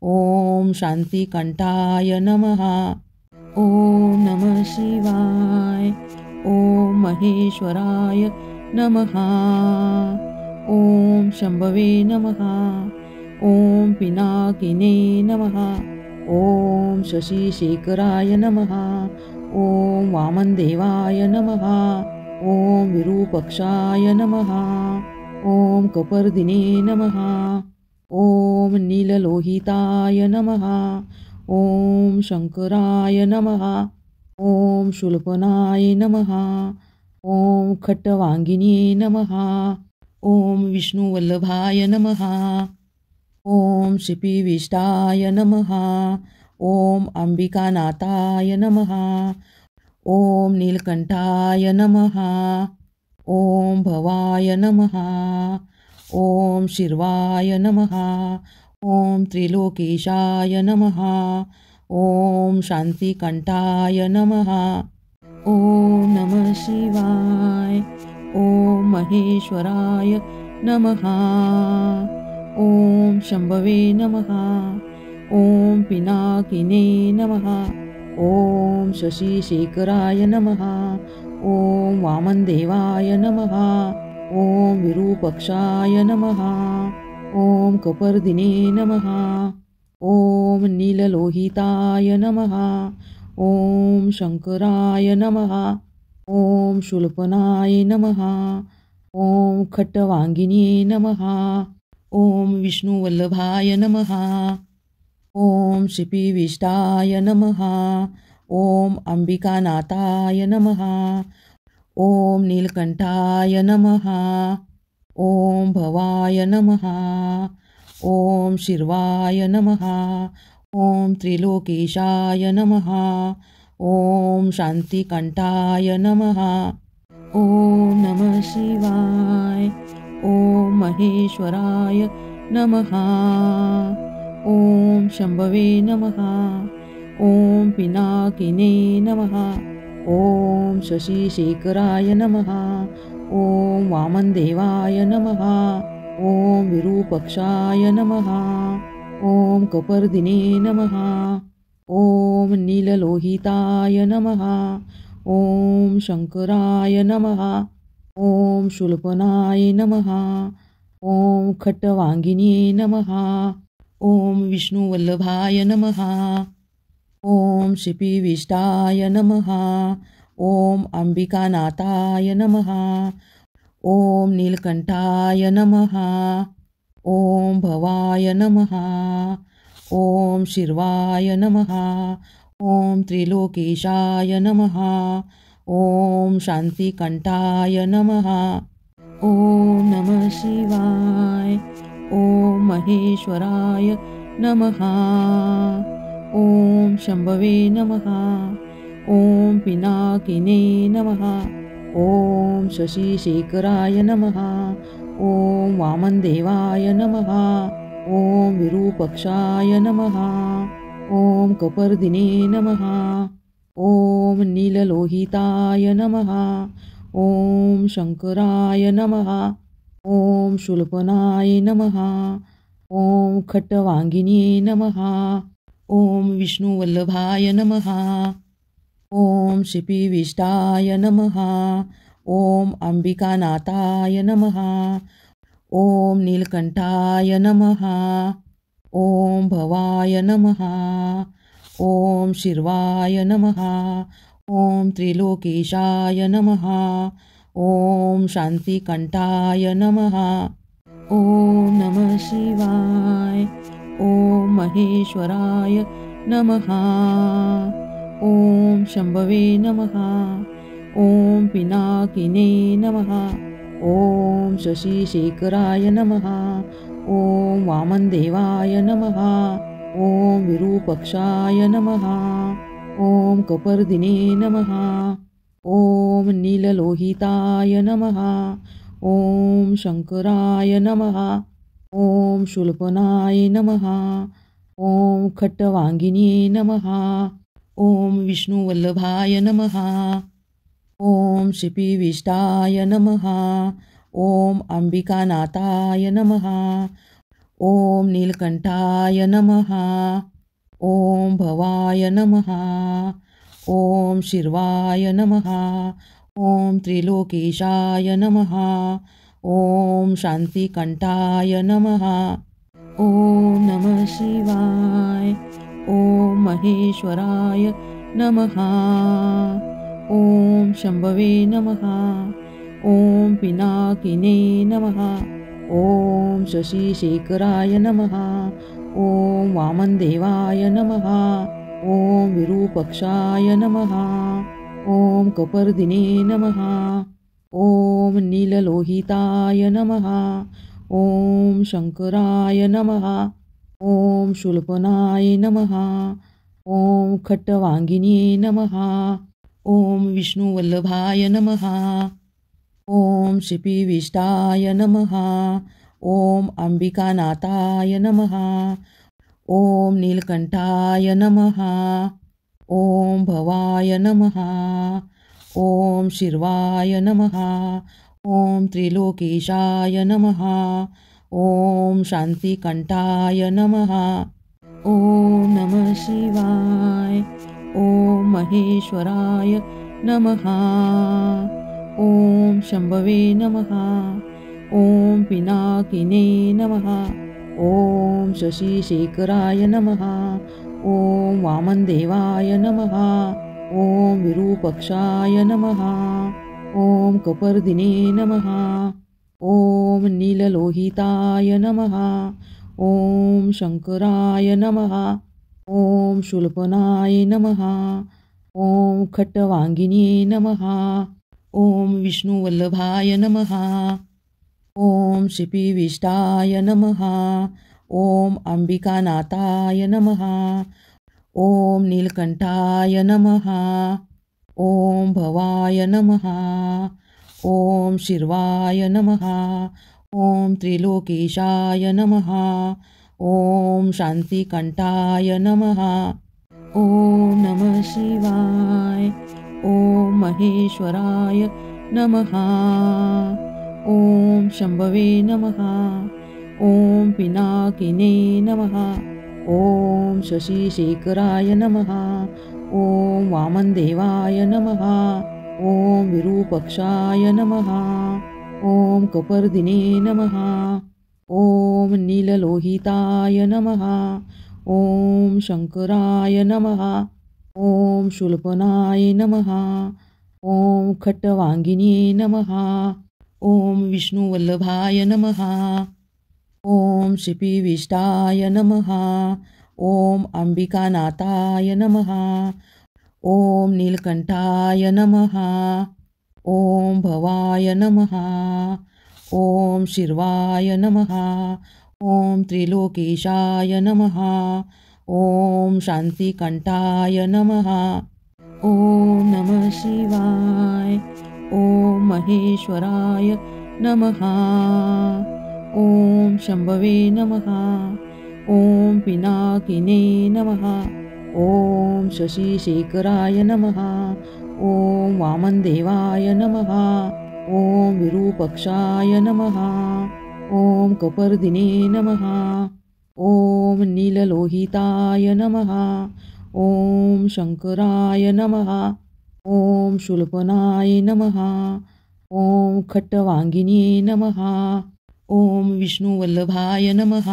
ॐ शान्तिकण्ठाय नमः। ॐ नमः शिवाय। ॐ महेश्वराय नमः। ॐ शम्भवे नमः। ॐ पिनाकिने नमः। ॐ शशिशेखराय नमः। ॐ वामनदेवाय नमः। ॐ विरूपाक्षाय नमः। ॐ कपर्दिने नमः। ॐ नीललोहिताय नमः। ॐ शङ्कराय नमः। ॐ शूलपनाय नमः। ॐ खट्टवाङ्गिने नमः। ॐ विष्णुवल्लभाय नमः। ॐ शिपिविष्टाय नमः। ॐ अम्बिकानाथाय नमः। ॐ नीलकण्ठाय नमः। ॐ भवाय नमः। ॐ शिर्वाय नमः। ॐ त्रिलोकेशाय नमः। ॐ शान्तिकण्ठाय नमः। ॐ नमः शिवाय। ॐ महेश्वराय नमः। ॐ शम्भवे नमः। ॐ पिनाकिने नमः। ॐ शशिशेखराय नमः। ॐ वामनदेवाय नमः। ॐ विरूपाक्षाय नमः। ॐ कपर्दिने नमः। ॐ नीललोहिताय नमः। ॐ शङ्कराय नमः। ॐ शूलपनाय नमः। ॐ खट्टवाङ्गिने नमः। ॐ विष्णुवल्लभाय नमः। ॐ शिपिविष्टाय नमः। ॐ अंबिकानाथाय नमः। ॐ नीलकंठाय नमः। ॐ भवाय नमः। ॐ शिर्वाय नमः। ॐ त्रिलोकेशाय नमः। ॐ शान्तिकंठाय नमः। ॐ नमः शिवाय। ॐ महेश्वराय नमः। ॐ शंभवे नमः। ॐ पिनाकिने नमः। ॐ शशिशेखराय नमः। ॐ वामनदेवाय नमः। ॐ विरूपक्षाय नमः। ॐ कपर्दिने नमः। ॐ नीललोहिताय नमः। ॐ शंकराय नमः। ॐ शूलपनाय नमः। ॐ खट्टवांगिने नमः। ॐ विष्णुवल्लभाय नमः। ॐ शिपिविष्टाय नमः। ॐ अंबिकानाथाय नमः। ॐ नीलकंठाय नमः। ॐ भवाय नमः। ॐ शिर्वाय नमः। ॐ त्रिलोकेशाय नमः। ॐ शान्तिकंठाय नमः। ॐ नमः शिवाय। ॐ महेश्वराय नमः। ॐ शंभवे नमः। ॐ पिनाकिने नमः। ॐ शशिशेखराय नमः। ॐ वामनदेवाय नमः। ॐ विरूपक्षाय नमः। ॐ कपर्दिने नमः। ॐ नीललोहिताय नमः। ॐ शंकराय नमः। ॐ शूलपनाय नमः। ॐ खट्टवांगिने नमः। ॐ विष्णुवल्लभाय नमः। ॐ शिपिविष्टाय नमः। ॐ अंबिकानाथाय नमः। ॐ नीलकंठाय नमः। ॐ भवाय नमः। ॐ शिर्वाय नमः। ॐ त्रिलोकेशाय नमः। ॐ शान्तिकंठाय नमः। ॐ नमः शिवाय। ॐ महेश्वराय नमः। ॐ शंभवे नमः। ॐ पिनाकिने नमः। ॐ शशिशेखराय नमः। ॐ वामनदेवाय नमः। ॐ विरूपक्षाय नमः। ॐ कपर्दिने नमः। ॐ नीललोहिताय नमः। ॐ शंकराय नमः। ॐ शूलपनाय नमः। ॐ खट्टवांगिने नमः। ॐ विष्णुवल्लभाय नमः। ॐ शिपिविष्टाय नमः। ॐ अंबिकानाथाय नमः। ॐ नीलकंठाय नमः। ॐ भवाय नमः। ॐ शिर्वाय नमः। ॐ त्रिलोकेशाय नमः। ॐ शान्तिकंठाय नमः। ॐ नमः शिवाय। ॐ महेश्वराय नमः। ॐ शंभवे नमः। ॐ पिनाकिने नमः। ॐ शशिशेखराय नमः। ॐ वामनदेवाय नमः। ॐ विरूपक्षाय नमः। ॐ कपर्दिने नमः। ॐ नीललोहिताय नमः। ॐ शंकराय नमः। ॐ शूलपनाय नमः। ॐ खट्टवांगिने नमः। ॐ विष्णुवल्लभाय नमः। ॐ शिपिविष्टाय नमः। ॐ अंबिकानाथाय नमः। ॐ नीलकंठाय नमः। ॐ भवाय नमः। ॐ शिर्वाय नमः। ॐ त्रिलोकेशाय नमः। ॐ शान्तिकंठाय नमः। ॐ नमः शिवाय। ॐ महेश्वराय नमः। ॐ शंभवे नमः। ॐ पिनाकिने नमः। ॐ शशिशेखराय नमः। ॐ वामनदेवाय नमः। ॐ विरूपक्षाय नमः। ॐ कपर्दिने नमः। ॐ नीललोहिताय नमः। ॐ शंकराय नमः। ॐ शूलपनाय नमः। ॐ खट्टवाङ्गिने नमः। ॐ विष्णुवल्लभाय नमः। ॐ शिपिविष्टाय नमः। ॐ अंबिकानाथाय नमः। ॐ नीलकण्ठाय नमः। ॐ भवाय नमः। ॐ शिर्वाय नमः। ॐ त्रिलोकेशाय नमः। ॐ शान्तिकण्ठाय नमः। ॐ नमः शिवाय। ॐ महेश्वराय नमः। ॐ शम्भवे नमः। ॐ पिनाकिने नमः। ॐ शशिशेखराय नमः। ॐ वामनदेवाय नमः। ॐ विरूपाक्षाय नमः। ॐ कपर्दिने नमः। ॐ नीललोहिताय नमः। ॐ शङ्कराय नमः। ॐ शूलपनाय नमः। ॐ खट्टवाङ्गिने नमः। ॐ विष्णुवल्लभाय नमः। ॐ शिपिविष्टाय नमः। ॐ अंबिकानाथाय नमः। ॐ नीलकण्ठाय नमः। ॐ भवाय नमः। ॐ शिर्वाय नमः। ॐ त्रिलोकेशाय नमः। ॐ शान्तिकण्ठाय नमः। ॐ नमः शिवाय। ॐ महेश्वराय नमः। ॐ शम्भवे नमः। ॐ पिनाकिने नमः। ॐ शशिशेखराय नमः। ॐ वामनदेवाय नमः। ॐ विरूपाक्षाय नमः। ॐ कपर्दिने नमः। ॐ नीललोहिताय नमः। ॐ शङ्कराय नमः। ॐ शूलपनाय नमः। ॐ खट्टवाङ्गिने नमः। ॐ विष्णुवल्लभाय नमः।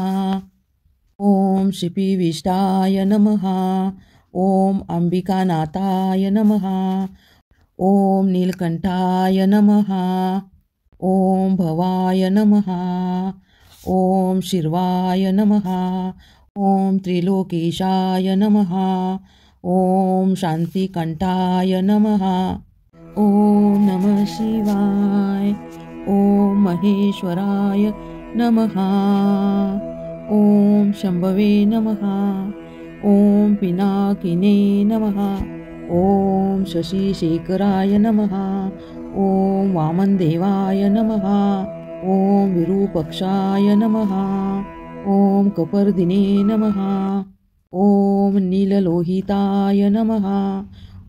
ॐ शिपिविष्टाय नमः। ॐ अंबिकानाथाय नमः। ॐ नीलकण्ठाय नमः। ॐ भवाय नमः। ॐ शिर्वाय नमः। ॐ त्रिलोकेशाय नमः। ॐ शान्तिकण्ठाय नमः। ॐ नमः शिवाय। ॐ महेश्वराय नमः। ॐ शम्भवे नमः। ॐ पिनाकिने नमः। ॐ शशिशेखराय नमः। ॐ वामनदेवाय नमः। ॐ विरूपाक्षाय नमः। ॐ कपर्दिने नमः। ॐ नीललोहिताय नमः।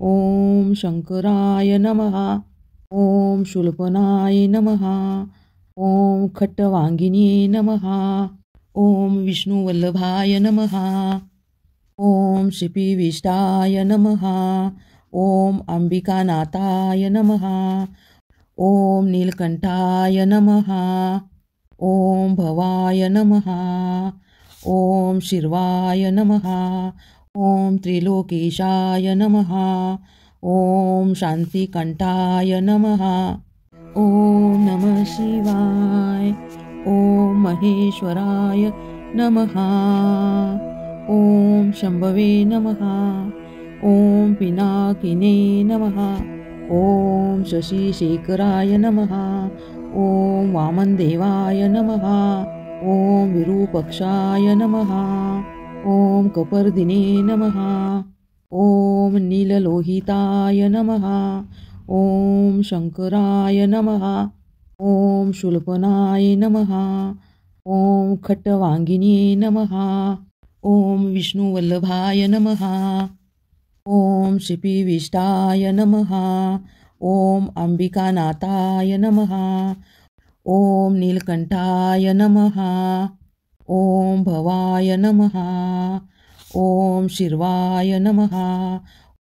ॐ शङ्कराय नमः। ॐ शूलपनाय नमः। ॐ खट्टवाङ्गिने नमः। ॐ विष्णुवल्लभाय नमः। ॐ शिपिविष्टाय नमः। ॐ अंबिकानाथाय नमः। ॐ नीलकण्ठाय नमः। ॐ भवाय नमः। ॐ शिर्वाय नमः। ॐ त्रिलोकेशाय नमः। ॐ शान्तिकण्ठाय नमः। ॐ नमः शिवाय। ॐ महेश्वराय नमः। ॐ शम्भवे नमः। ॐ पिनाकिने नमः। ॐ शशिशेखराय नमः। ॐ वामनदेवाय नमः। ॐ विरूपाक्षाय नमः। ॐ कपर्दिने नमः। ॐ नीललोहिताय नमः। ॐ शङ्कराय नमः। ॐ शूलपनाय नमः। ॐ खट्टवाङ्गिने नमः। ॐ विष्णुवल्लभाय नमः। ॐ शिपिविष्टाय नमः। ॐ अंबिकानाथाय नमः। ॐ नीलकण्ठाय नमः। ॐ भवाय नमः। ॐ शिर्वाय नमः।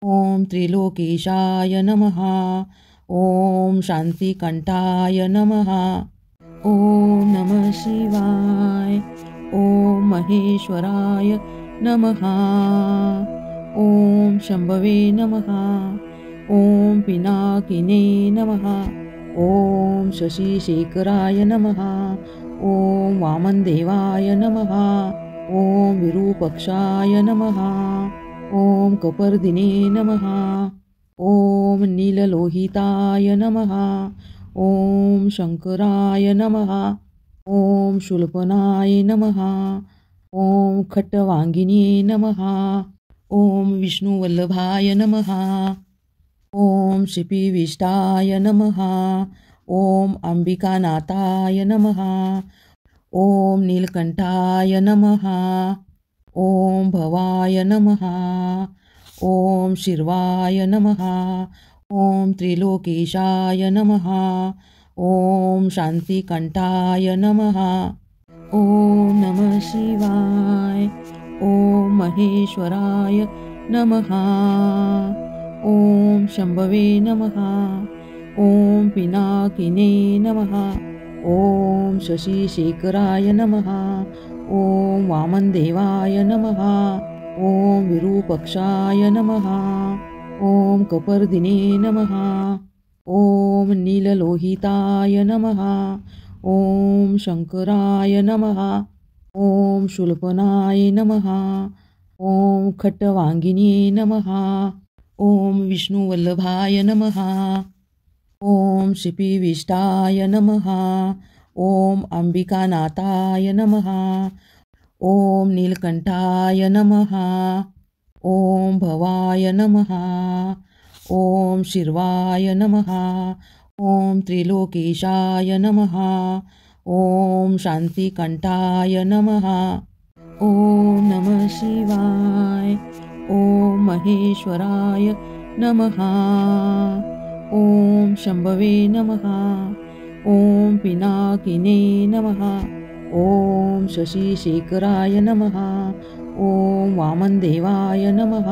ॐ त्रिलोकेशाय नमः। ॐ शान्तिकण्ठाय नमः। ॐ नमः शिवाय। ॐ महेश्वराय नमः। ॐ शम्भवे नमः। ॐ पिनाकिने नमः। ॐ शशिशेखराय नमः। ॐ वामनदेवाय नमः। ॐ विरूपाक्षाय नमः। ॐ कपर्दिने नमः। ॐ नीललोहिताय नमः। ॐ शङ्कराय नमः। ॐ शूलपनाय नमः। ॐ खट्टवाङ्गिने नमः। ॐ विष्णुवल्लभाय नमः। ॐ श्रीपीविष्टाय नमः। ॐ अंबिकानाथाय नमः। ॐ नीलकण्ठाय नमः। ॐ भवाय नमः। ॐ शिर्वाय नमः। ॐ त्रिलोकेशाय नमः। ॐ शान्तिकण्ठाय नमः। ॐ नमः शिवाय। ॐ महेश्वराय नमः। ॐ शम्भवे नमः। ॐ पिनाकिने नमः। ॐ शशिशेखराय नमः। ॐ वामनदेवाय नमः। ॐ विरूपाक्षाय नमः। ॐ कपर्दिने नमः। ॐ नीललोहिताय नमः। ॐ शङ्कराय नमः। ॐ शूलपनाय नमः। ॐ खट्टवाङ्गिने नमः। ॐ विष्णुवल्लभाय नमः। ॐ श्रीपीविष्टाय नमः। ॐ अंबिकानाथाय नमः। ॐ नीलकण्ठाय नमः। ॐ भवाय नमः। ॐ शिर्वाय नमः। ॐ त्रिलोकेशाय नमः। ॐ शान्तिकण्ठाय नमः। ॐ नमः शिवाय। ॐ महेश्वराय नमः। ॐ शम्भवे नमः। ॐ पिनाकिने नमः। ॐ शशिशेखराय नमः। ॐ वामनदेवाय नमः।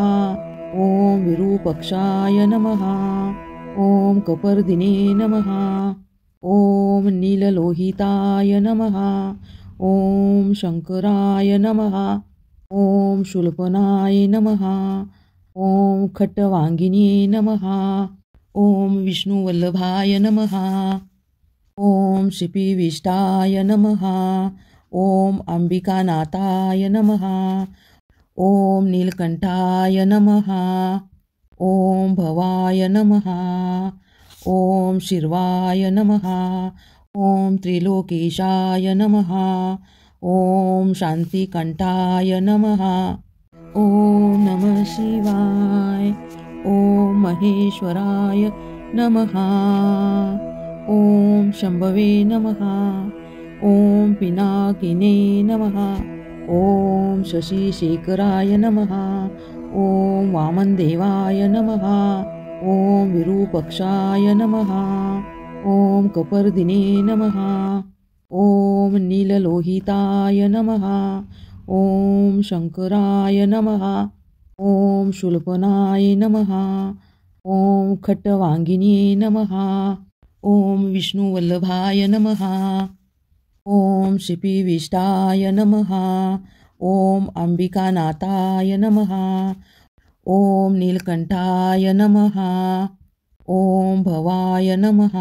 ॐ विरूपाक्षाय नमः। ॐ कपर्दिने नमः। ॐ नीललोहिताय नमः। ॐ शङ्कराय नमः। ॐ शूलपनाय नमः। ॐ खट्टवाङ्गिने नमः। ॐ विष्णुवल्लभाय नमः। ॐ श्रीपीविष्टाय नमः। ॐ अंबिकानाथाय नमः। ॐ नीलकण्ठाय नमः। ॐ भवाय नमः। ॐ शिर्वाय नमः। ॐ त्रिलोकेशाय नमः। ॐ शान्तिकण्ठाय नमः। ॐ नमः शिवाय। ॐ महेश्वराय नमः। ॐ शम्भवे नमः। ॐ पिनाकिने नमः। ॐ शशिशेखराय नमः। ॐ वामनदेवाय नमः। ॐ विरूपाक्षाय नमः। ॐ कपर्दिने नमः। ॐ नीललोहिताय नमः। ॐ शङ्कराय नमः। ॐ शूलपनाय नमः। ॐ खट्टवाङ्गिने नमः। ॐ विष्णुवल्लभाय नमः। ॐ श्रीपीविष्टाय नमः। ॐ अंबिकानाथाय नमः। ॐ नीलकण्ठाय नमः। ॐ भवाय नमः।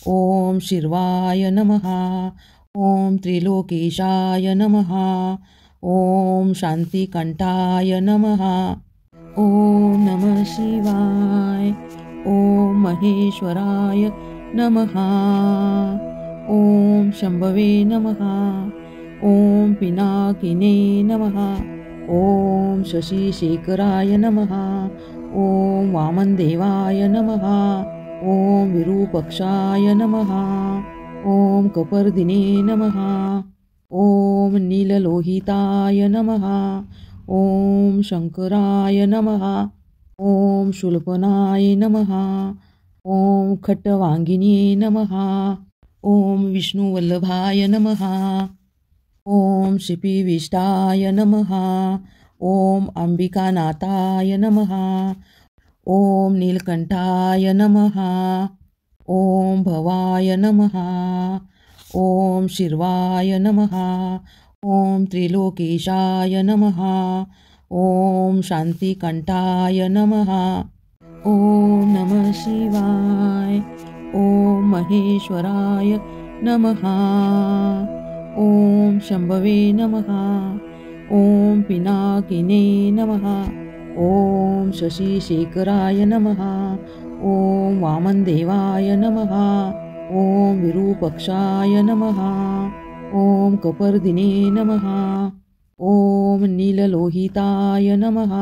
ॐ शिर्वाय नमः। ॐ त्रिलोकेशाय नमः। ॐ शान्तिकण्ठाय नमः। ॐ नमः शिवाय। ॐ महेश्वराय नमः। ॐ शम्भवे नमः। ॐ पिनाकिने नमः। ॐ शशिशेखराय नमः। ॐ वामनदेवाय नमः। ॐ विरूपाक्षाय नमः। ॐ कपर्दिने नमः। ॐ नीललोहिताय नमः। ॐ शङ्कराय नमः। ॐ शूलपनाय नमः। ॐ खट्टवाङ्गिने नमः। ॐ विष्णुवल्लभाय नमः। ॐ श्रीपीविष्टाय नमः। ॐ अंबिकानाथाय नमः। ॐ नीलकण्ठाय नमः। ॐ भवाय नमः। ॐ शिर्वाय नमः। ॐ त्रिलोकेशाय नमः। ॐ शान्तिकण्ठाय नमः। ॐ नमः शिवाय। ॐ महेश्वराय नमः। ॐ शम्भवे नमः। ॐ पिनाकिने नमः। ॐ शशिशेखराय नमः। ॐ वामनदेवाय नमः। ॐ विरूपाक्षाय नमः। ॐ कपर्दिने नमः। ॐ नीललोहिताय नमः।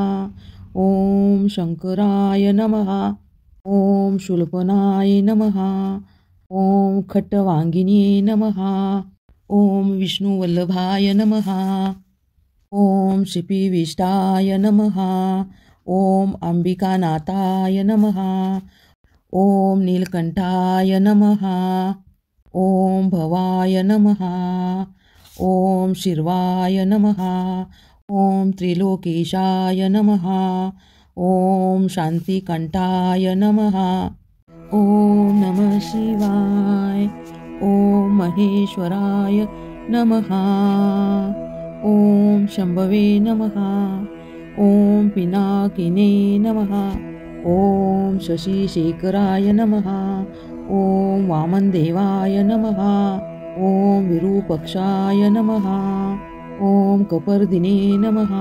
ॐ शंकराय नमः। ॐ शूलपनाय नमः। ॐ खट्टवांगिने नमः। ॐ विष्णुवल्लभाय नमः। ॐ शिपिविष्टाय नमः। ॐ अंबिकानाथाय नमः। ॐ नीलकंठाय नमः। ॐ भवाय नमः। ॐ शिर्वाय नमः। ॐ त्रिलोकेशाय नमः। ॐ शान्तिकंठाय नमः। ॐ नमः शिवाय। ॐ महेश्वराय नमः। ॐ शंभवे नमः। ॐ पिनाकिने नमः। ॐ शशिशेखराय नमः। ॐ वामनदेवाय नमः। ॐ विरूपाक्षाय नमः। ॐ कपर्दिने नमः।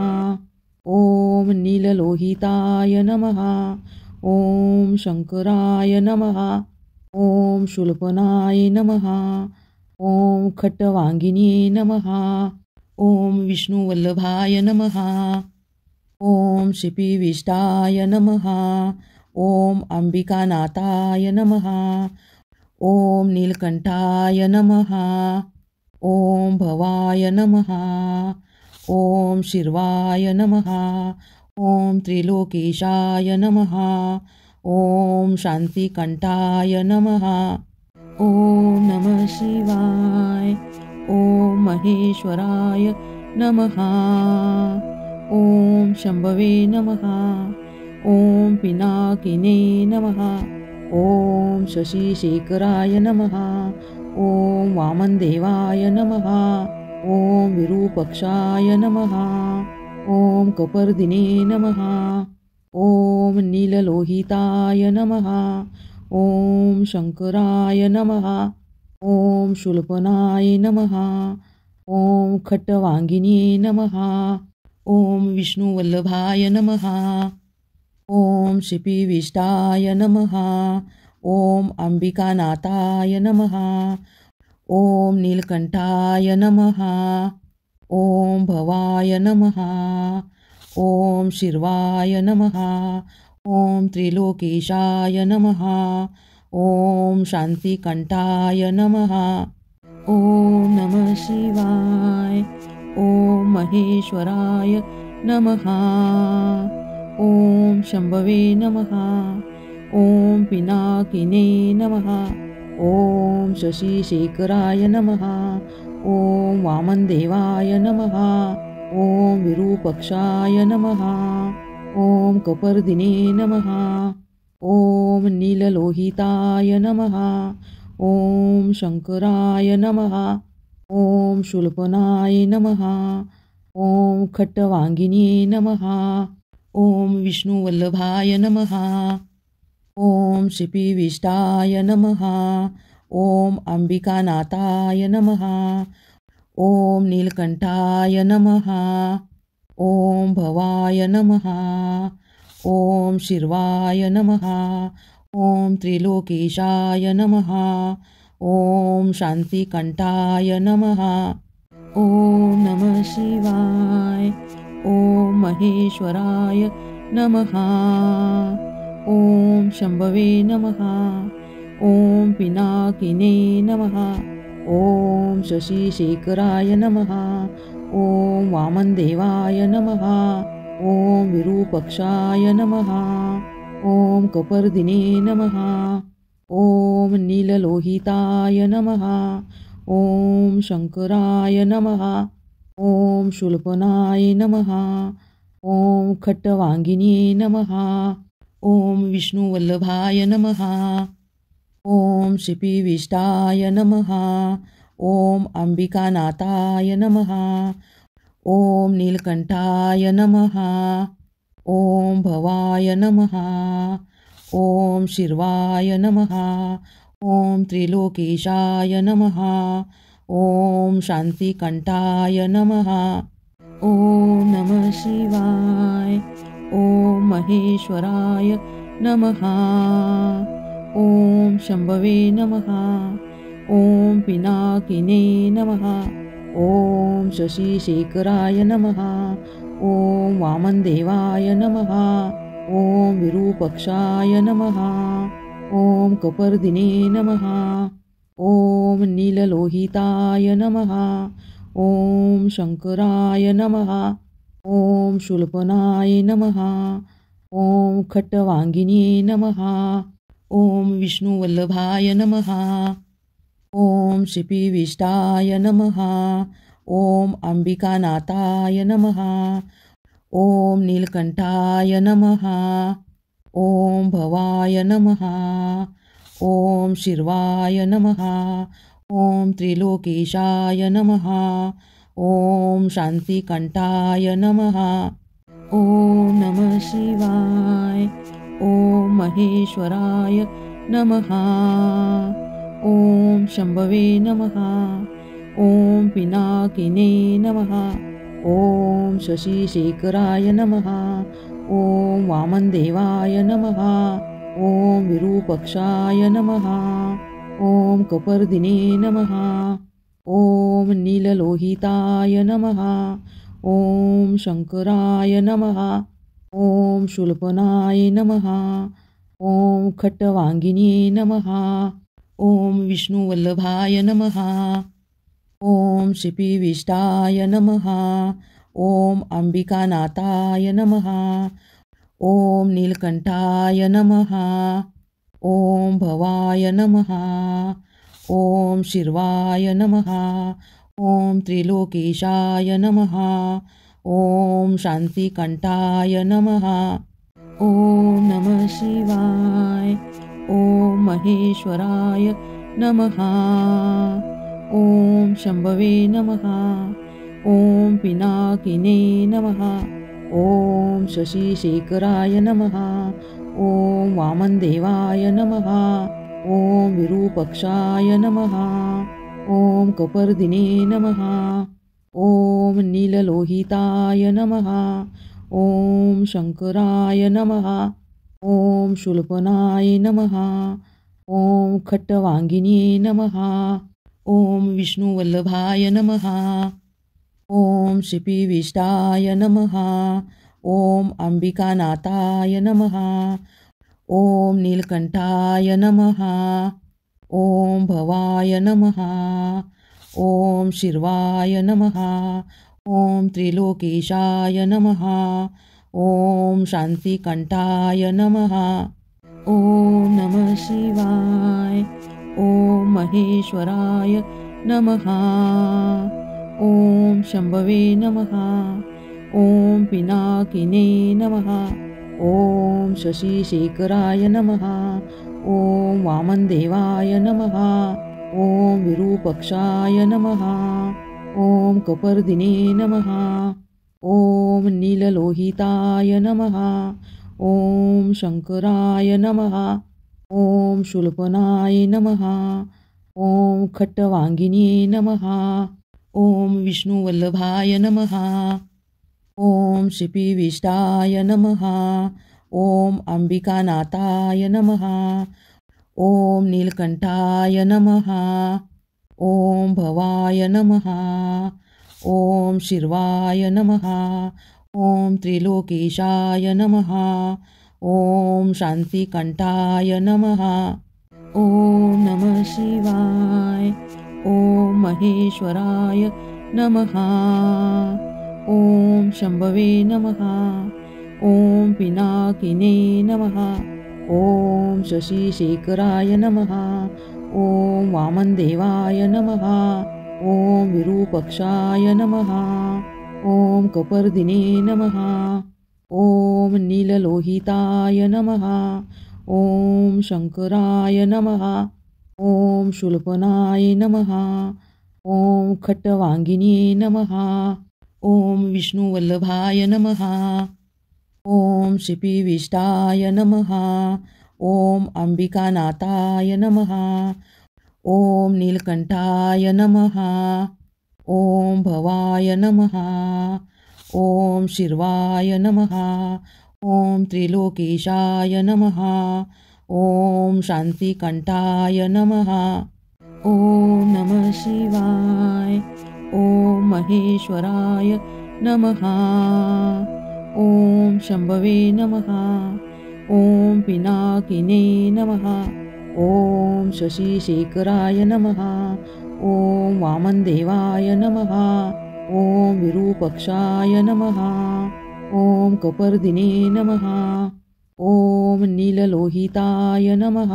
ॐ नीललोहिताय नमः। ॐ शंकराय नमः। ॐ शूलपनाय नमः। ॐ खट्टवांगिने नमः। ॐ विष्णुवल्लभाय नमः। ॐ शिपिविष्टाय नमः। ॐ अंबिकानाथाय नमः। ॐ नीलकंठाय नमः। ॐ भवाय नमः। ॐ शिर्वाय नमः। ॐ त्रिलोकेशाय नमः। ॐ शान्तिकंठाय नमः। ॐ नमः शिवाय। ॐ महेश्वराय नमः। ॐ शंभवे नमः। ॐ पिनाकिने नमः। ॐ शशिशेखराय नमः। ॐ वामनदेवाय नमः। ॐ विरूपाक्षाय नमः। ॐ कपर्दिने नमः। ॐ नीललोहिताय नमः। ॐ शंकराय नमः। ॐ शूलपनाय नमः। ॐ खट्टवांगिने नमः। ॐ विष्णुवल्लभाय नमः। ॐ शिपिविष्टाय नमः। ॐ अंबिकानाथाय नमः। ॐ नीलकंठाय नमः। ॐ भवाय नमः। ॐ शिर्वाय नमः। ॐ त्रिलोकेशाय नमः। ॐ शान्तिकंठाय नमः। ॐ नमः शिवाय। ॐ महेश्वराय नमः। ॐ शंभवे नमः। ॐ पिनाकिने नमः। ॐ शशिशेखराय नमः। ॐ वामनदेवाय नमः। ॐ विरूपाक्षाय नमः। ॐ कपर्दिने नमः। ॐ नीललोहिताय नमः। ॐ शंकराय नमः। ॐ शूलपनाय नमः। ॐ खट्टवांगिने नमः। ॐ विष्णुवल्लभाय नमः। ॐ शिपिविष्टाय नमः। ॐ अंबिकानाथाय नमः। ॐ नीलकंठाय नमः। ॐ भवाय नमः। ॐ शिर्वाय नमः। ॐ त्रिलोकेशाय नमः। ॐ शान्तिकंठाय नमः। ॐ नमः शिवाय। ॐ महेश्वराय नमः। ॐ शंभवे नमः। ॐ पिनाकिने नमः। ॐ शशिशेखराय नमः। ॐ वामनदेवाय नमः। ॐ विरूपाक्षाय नमः। ॐ कपर्दिने नमः। ॐ नीललोहिताय नमः। ॐ शंकराय नमः। ॐ शूलपनाय नमः। ॐ खट्टवांगिने नमः। ॐ विष्णुवल्लभाय नमः। ॐ शिपिविष्टाय नमः। ॐ अंबिकानाथाय नमः। ॐ नीलकंठाय नमः। ॐ भवाय नमः। ॐ शिर्वाय नमः। ॐ त्रिलोकेशाय नमः। ॐ शान्तिकंठाय नमः। ॐ नमः शिवाय। ॐ महेश्वराय नमः। ॐ शम्भवे नमः। ॐ पिनाकिने नमः। ॐ शशिशेखराय नमः। ॐ वामनदेवाय नमः। ॐ विरूपक्षाय नमः। ॐ कपर्दिने नमः। ॐ नीललोहिताय नमः। ॐ शङ्कराय नमः। ॐ शूलपनाय नमः। ॐ खट्टवाङ्गिने नमः। ॐ विष्णुवल्लभाय नमः। ॐ श्रीपीविष्टाय नमः। ॐ अम्बिकानाथाय नमः। ॐ नीलकण्ठाय नमः। ॐ भवाय नमः। ॐ शिर्वाय नमः। ॐ त्रिलोकेशाय नमः। ॐ शान्तिकण्ठाय नमः। ॐ नमः शिवाय। ॐ महेश्वराय नमः। ॐ शम्भवे नमः। ॐ पिनाकिने नमः। ॐ शशिशेखराय नमः। ॐ वामनदेवाय नमः। ॐ विरूपक्षाय नमः। ॐ कपर्दिने नमः। ॐ नीललोहिताय नमः। ॐ शङ्कराय नमः। ॐ शूलपनाय नमः। ॐ खट्टवाङ्गिने नमः। ॐ विष्णुवल्लभाय नमः। ॐ श्रीपीविष्टाय नमः। ॐ अम्बिकानाथाय नमः। ॐ नीलकण्ठाय नमः। ॐ भवाय नमः। ॐ शिर्वाय नमः। ॐ त्रिलोकेशाय नमः। ॐ शान्तिकण्ठाय नमः। ॐ नमः शिवाय। ॐ महेश्वराय नमः। ॐ शम्भवे नमः। ॐ पिनाकिने नमः। ॐ शशिशेखराय नमः। ॐ वामनदेवाय नमः। ॐ विरूपक्षाय नमः। ॐ कपर्दिने नमः। ॐ नीललोहिताय नमः। ॐ शङ्कराय नमः। ॐ शूलपनाय नमः। ॐ खट्टवाङ्गिने नमः। ॐ विष्णुवल्लभाय नमः। ॐ श्रीपीविष्टाय नमः। ॐ अम्बिकानाथाय नमः। ॐ नीलकण्ठाय नमः। ॐ भवाय नमः। ॐ शिर्वाय नमः। ॐ त्रिलोकेशाय नमः। ॐ शान्तिकण्ठाय नमः। ॐ नमः शिवाय। ॐ महेश्वराय नमः। ॐ शम्भवे नमः। ॐ पिनाकिने नमः। ॐ शशिशेखराय नमः। ॐ वामनदेवाय नमः। ॐ विरूपक्षाय नमः। ॐ कपर्दिने नमः। ॐ नीललोहिताय नमः। ॐ शङ्कराय नमः। ॐ शूलपनाय नमः। ॐ खट्टवाङ्गिने नमः। ॐ विष्णुवल्लभाय नमः। ॐ श्रीपीविष्टाय नमः। ॐ अम्बिकानाथाय नमः। ॐ नीलकण्ठाय नमः। ॐ भवाय नमः। ॐ शिर्वाय नमः। ॐ त्रिलोकेशाय नमः। ॐ शान्तिकण्ठाय नमः। ॐ नमः शिवाय। ॐ महेश्वराय नमः। ॐ शम्भवे नमः। ॐ पिनाकिने नमः। ॐ शशिशेखराय नमः। ॐ वामनदेवाय नमः। ॐ विरूपक्षाय नमः। ॐ कपर्दिने नमः। ॐ नीललोहिताय नमः। ॐ शङ्कराय नमः। ॐ शूलपनाय नमः। ॐ खट्टवाङ्गिने नमः। ॐ विष्णुवल्लभाय नमः। ॐ श्रीपीविष्टाय नमः। ॐ अम्बिकानाथाय नमः। ॐ नीलकण्ठाय नमः। ॐ भवाय नमः। ॐ शिर्वाय नमः। ॐ त्रिलोकेशाय नमः। ॐ शान्तिकण्ठाय नमः। ॐ नमः शिवाय। ॐ महेश्वराय नमः। ॐ शम्भवे नमः। ॐ पिनाकिने नमः। ॐ शशिशेखराय नमः। ॐ वामनदेवाय नमः। ॐ विरूपाक्षाय नमः। ॐ कपर्दिने नमः। ॐ नीललोहिताय नमः।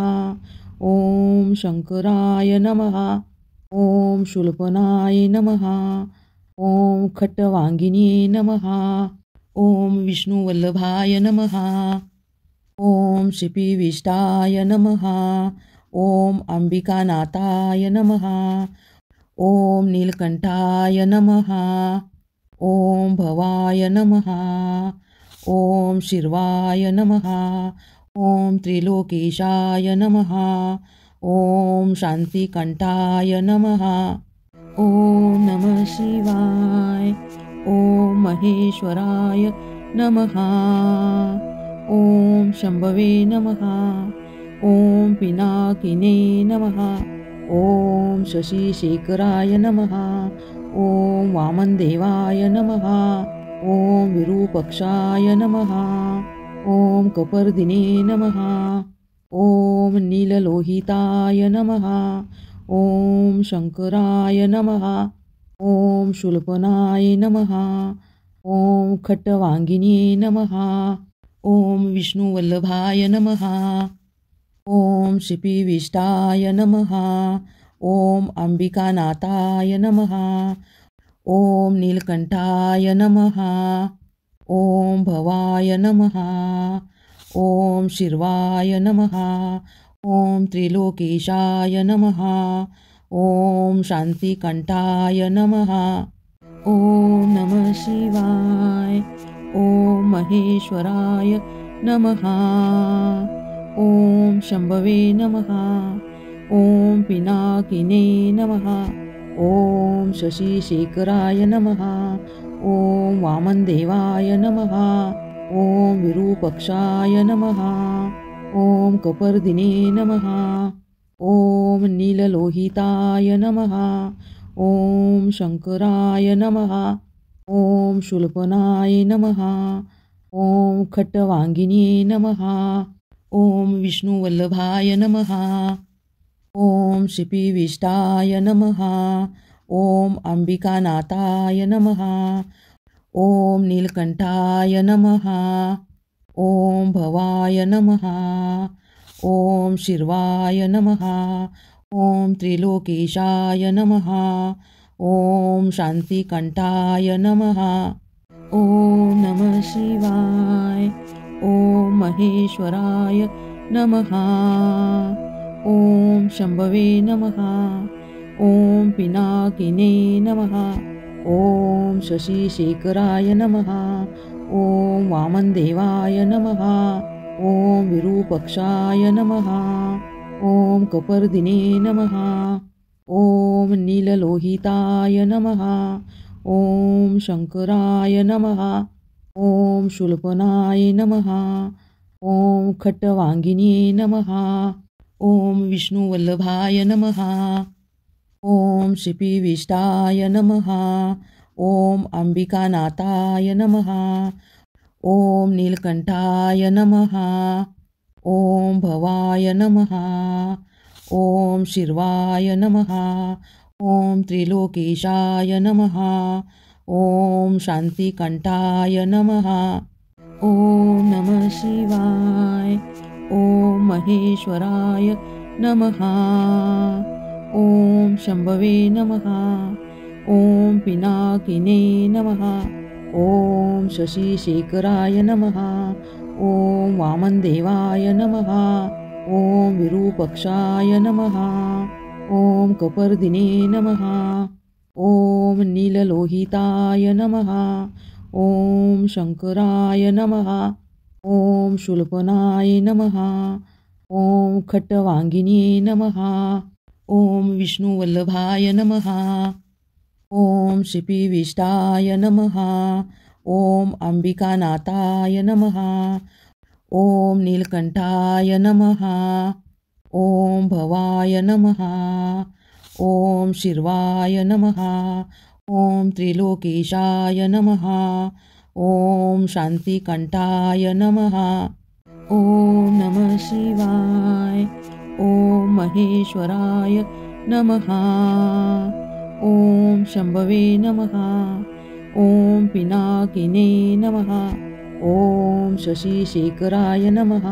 ॐ शङ्कराय नमः। ॐ शूलपनाय नमः। ॐ खट्टवाङ्गिने नमः। ॐ विष्णुवल्लभाय नमः। ॐ शिपिविष्टाय नमः। ॐ अम्बिकानाथाय नमः। ॐ नीलकण्ठाय नमः। ॐ भवाय नमः। ॐ शिर्वाय नमः। ॐ त्रिलोकेशाय नमः। ॐ शान्तिकण्ठाय नमः। ॐ नमः शिवाय। ॐ महेश्वराय नमः। ॐ शम्भवे नमः। ॐ पिनाकिने नमः। ॐ शशिशेखराय नमः। ॐ वामनदेवाय नमः। ॐ विरूपाक्षाय नमः। ॐ कपर्दिने नमः। ॐ नीललोहिताय नमः। ॐ शङ्कराय नमः। ॐ शूलपनाय नमः। ॐ खट्टवाङ्गिने नमः। ॐ विष्णुवल्लभाय नमः। ॐ शिपिविष्टाय नमः। ॐ अम्बिकानाथाय नमः। ॐ नीलकण्ठाय नमः। ॐ भवाय नमः। ॐ शिर्वाय नमः। ॐ त्रिलोकेशाय नमः। ॐ शान्तिकण्ठाय नमः। ॐ नमः शिवाय। ॐ महेश्वराय नमः। ॐ शम्भवे नमः। ॐ पिनाकिने नमः। ॐ शशिशेखराय नमः। ॐ वामनदेवाय नमः। ॐ विरूपाक्षाय नमः। ॐ कपर्दिने नमः। ॐ नीललोहिताय नमः। ॐ शङ्कराय नमः। ॐ शूलपनाय नमः। ॐ खट्टवाङ्गिने नमः। ॐ विष्णुवल्लभाय नमः। ॐ शिपिविष्टाय नमः। ॐ अम्बिकानाथाय नमः। ॐ नीलकण्ठाय नमः। ॐ भवाय नमः। ॐ शिर्वाय नमः। ॐ त्रिलोकेशाय नमः। ॐ शान्तिकण्ठाय नमः। ॐ नमः शिवाय। ॐ महेश्वराय नमः। ॐ शम्भवे नमः। ॐ पिनाकिने नमः। ॐ शशिशेखराय नमः। ॐ वामनदेवाय नमः। ॐ विरूपाक्षाय नमः। ॐ कपर्दिने नमः। ॐ नीललोहिताय नमः। ॐ शङ्कराय नमः। ॐ शूलपनाय नमः। ॐ खट्टवाङ्गिने नमः। ॐ विष्णुवल्लभाय नमः। ॐ शिपिविष्टाय नमः। ॐ अम्बिकानाथाय नमः। ॐ नीलकण्ठाय नमः। ॐ भवाय नमः। ॐ शिर्वाय नमः। ॐ त्रिलोकेशाय नमः। ॐ शान्तिकण्ठाय नमः। ॐ नमः शिवाय। ॐ महेश्वराय नमः। ॐ शम्भवे नमः। ॐ पिनाकिने नमः। ॐ शशिशेखराय नमः। ॐ वामनदेवाय नमः। ॐ विरूपाक्षाय नमः। ॐ कपर्दिने नमः। ॐ नीललोहिताय नमः। ॐ शङ्कराय नमः। ॐ शूलपनाय नमः। ॐ खट्टवाङ्गिने नमः। ॐ विष्णुवल्लभाय नमः। ॐ शिपिविष्टाय नमः। ॐ अंबिकानाथाय नमः। ॐ नीलकंठाय नमः। ॐ भवाय नमः। ॐ शिर्वाय नमः। ॐ त्रिलोकेशाय नमः। ॐ शान्तिकंठाय नमः। ॐ नमः शिवाय। ॐ महेश्वराय नमः। ॐ शंभवे नमः। ॐ पिनाकिने नमः। ॐ शशिशेखराय नमः।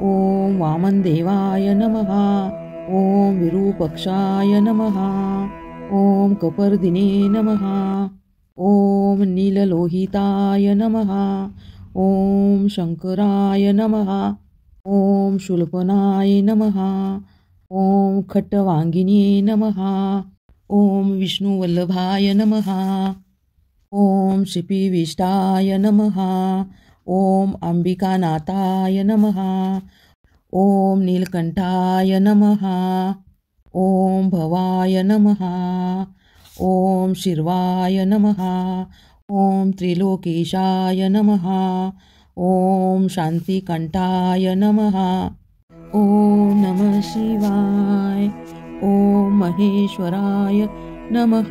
ॐ वामनदेवाय नमः। ॐ विरूपक्षाय नमः। ॐ कपर्दिने नमः। ॐ नीललोहिताय नमः। ॐ शंकराय नमः। ॐ शूलपनाय नमः। ॐ खट्टवांगिने नमः। ॐ विष्णुवल्लभाय नमः। ॐ शिपिविष्टाय नमः। ॐ अंबिकानाथाय नमः। ॐ नीलकंठाय नमः। ॐ भवाय नमः। ॐ शिर्वाय नमः। ॐ त्रिलोकेशाय नमः। ॐ शान्तिकंठाय नमः। ॐ नमः शिवाय। ॐ महेश्वराय नमः।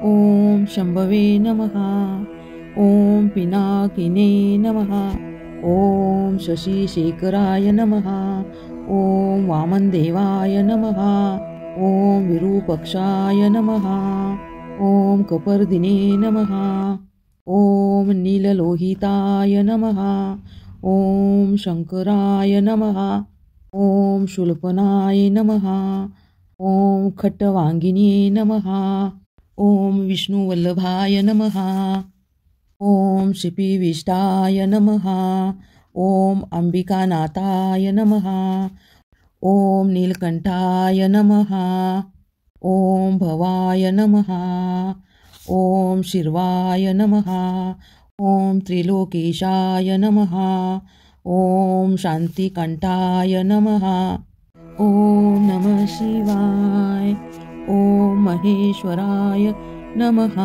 ॐ शंभवे नमः। ॐ पिनाकिने नमः। ॐ शशिशेखराय नमः। ॐ वामनदेवाय नमः। ॐ विरूपक्षाय नमः। ॐ कपर्दिने नमः। ॐ नीललोहिताय नमः। ॐ शंकराय नमः। ॐ शूलपनाय नमः। ॐ खट्टवांगिने नमः। ॐ विष्णुवल्लभाय नमः। ॐ शिपिविष्टाय नमः। ॐ अंबिकानाथाय नमः। ॐ नीलकंठाय नमः। ॐ भवाय नमः। ॐ शिर्वाय नमः। ॐ त्रिलोकेशाय नमः। ॐ शान्तिकंठाय नमः। ॐ नमः शिवाय। ॐ महेश्वराय नमः।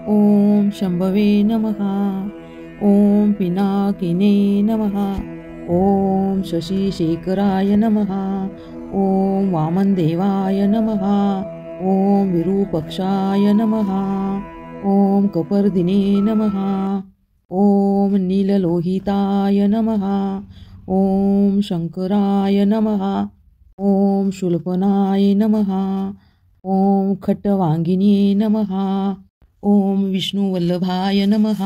ॐ शंभवे नमः। ॐ पिनाकिने नमः। ॐ शशिशेखराय नमः। ॐ वामनदेवाय नमः। ॐ विरूपक्षाय नमः। ॐ कपर्दिने नमः। ॐ नीललोहिताय नमः। ॐ शंकराय नमः। ॐ शूलपनाय नमः। ॐ खट्टवांगिने नमः। ॐ विष्णुवल्लभाय नमः।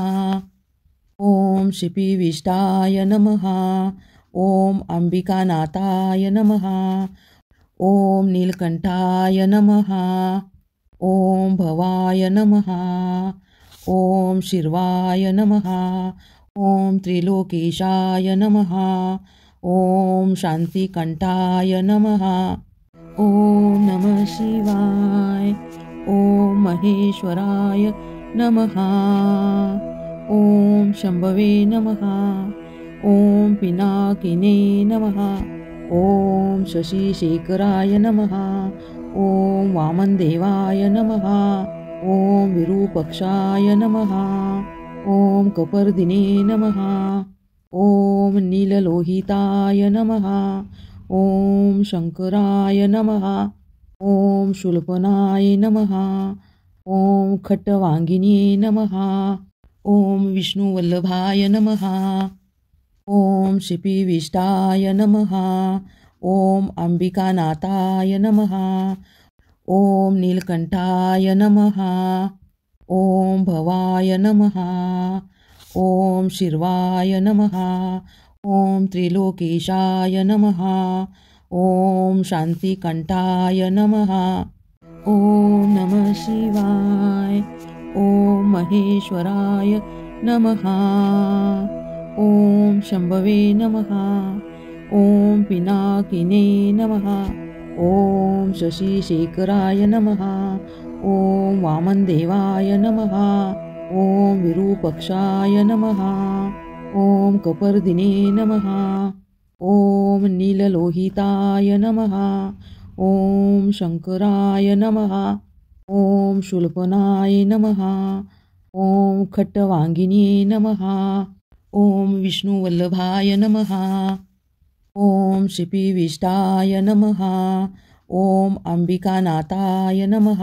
ॐ शिपिविष्टाय नमः। ॐ अंबिकानाथाय नमः। ॐ नीलकंठाय नमः। ॐ भवाय नमः। ॐ शिर्वाय नमः। ॐ त्रिलोकेशाय नमः। ॐ शान्तिकंठाय नमः। ॐ नमः शिवाय। ॐ महेश्वराय नमः। ॐ शंभवे नमः। ॐ पिनाकिने नमः। ॐ शशिशेखराय नमः। ॐ वामनदेवाय नमः। ॐ विरूपक्षाय नमः। ॐ कपर्दिने नमः। ॐ नीललोहिताय नमः। ॐ शंकराय नमः। ॐ शूलपनाय नमः। ॐ खट्टवांगिने नमः। ॐ विष्णुवल्लभाय नमः। ॐ शिपिविष्टाय नमः। ॐ अंबिकानाथाय नमः। ॐ नीलकंठाय नमः। ॐ भवाय नमः। ॐ शिर्वाय नमः। ॐ त्रिलोकेशाय नमः। ॐ शान्तिकंठाय नमः। ॐ नमः शिवाय। ॐ महेश्वराय नमः। ॐ शंभवे नमः। ॐ पिनाकिने नमः। ॐ शशिशेखराय नमः। ॐ वामनदेवाय नमः। ॐ विरूपक्षाय नमः। ॐ कपर्दिने नमः। ॐ नीललोहिताय नमः। ॐ शंकराय नमः। ॐ शूलपनाय नमः। ॐ खट्टवाङ्गिने नमः। ॐ विष्णुवल्लभाय नमः। ॐ श्रीपीविष्टाय नमः। ॐ अंबिकानाथाय नमः।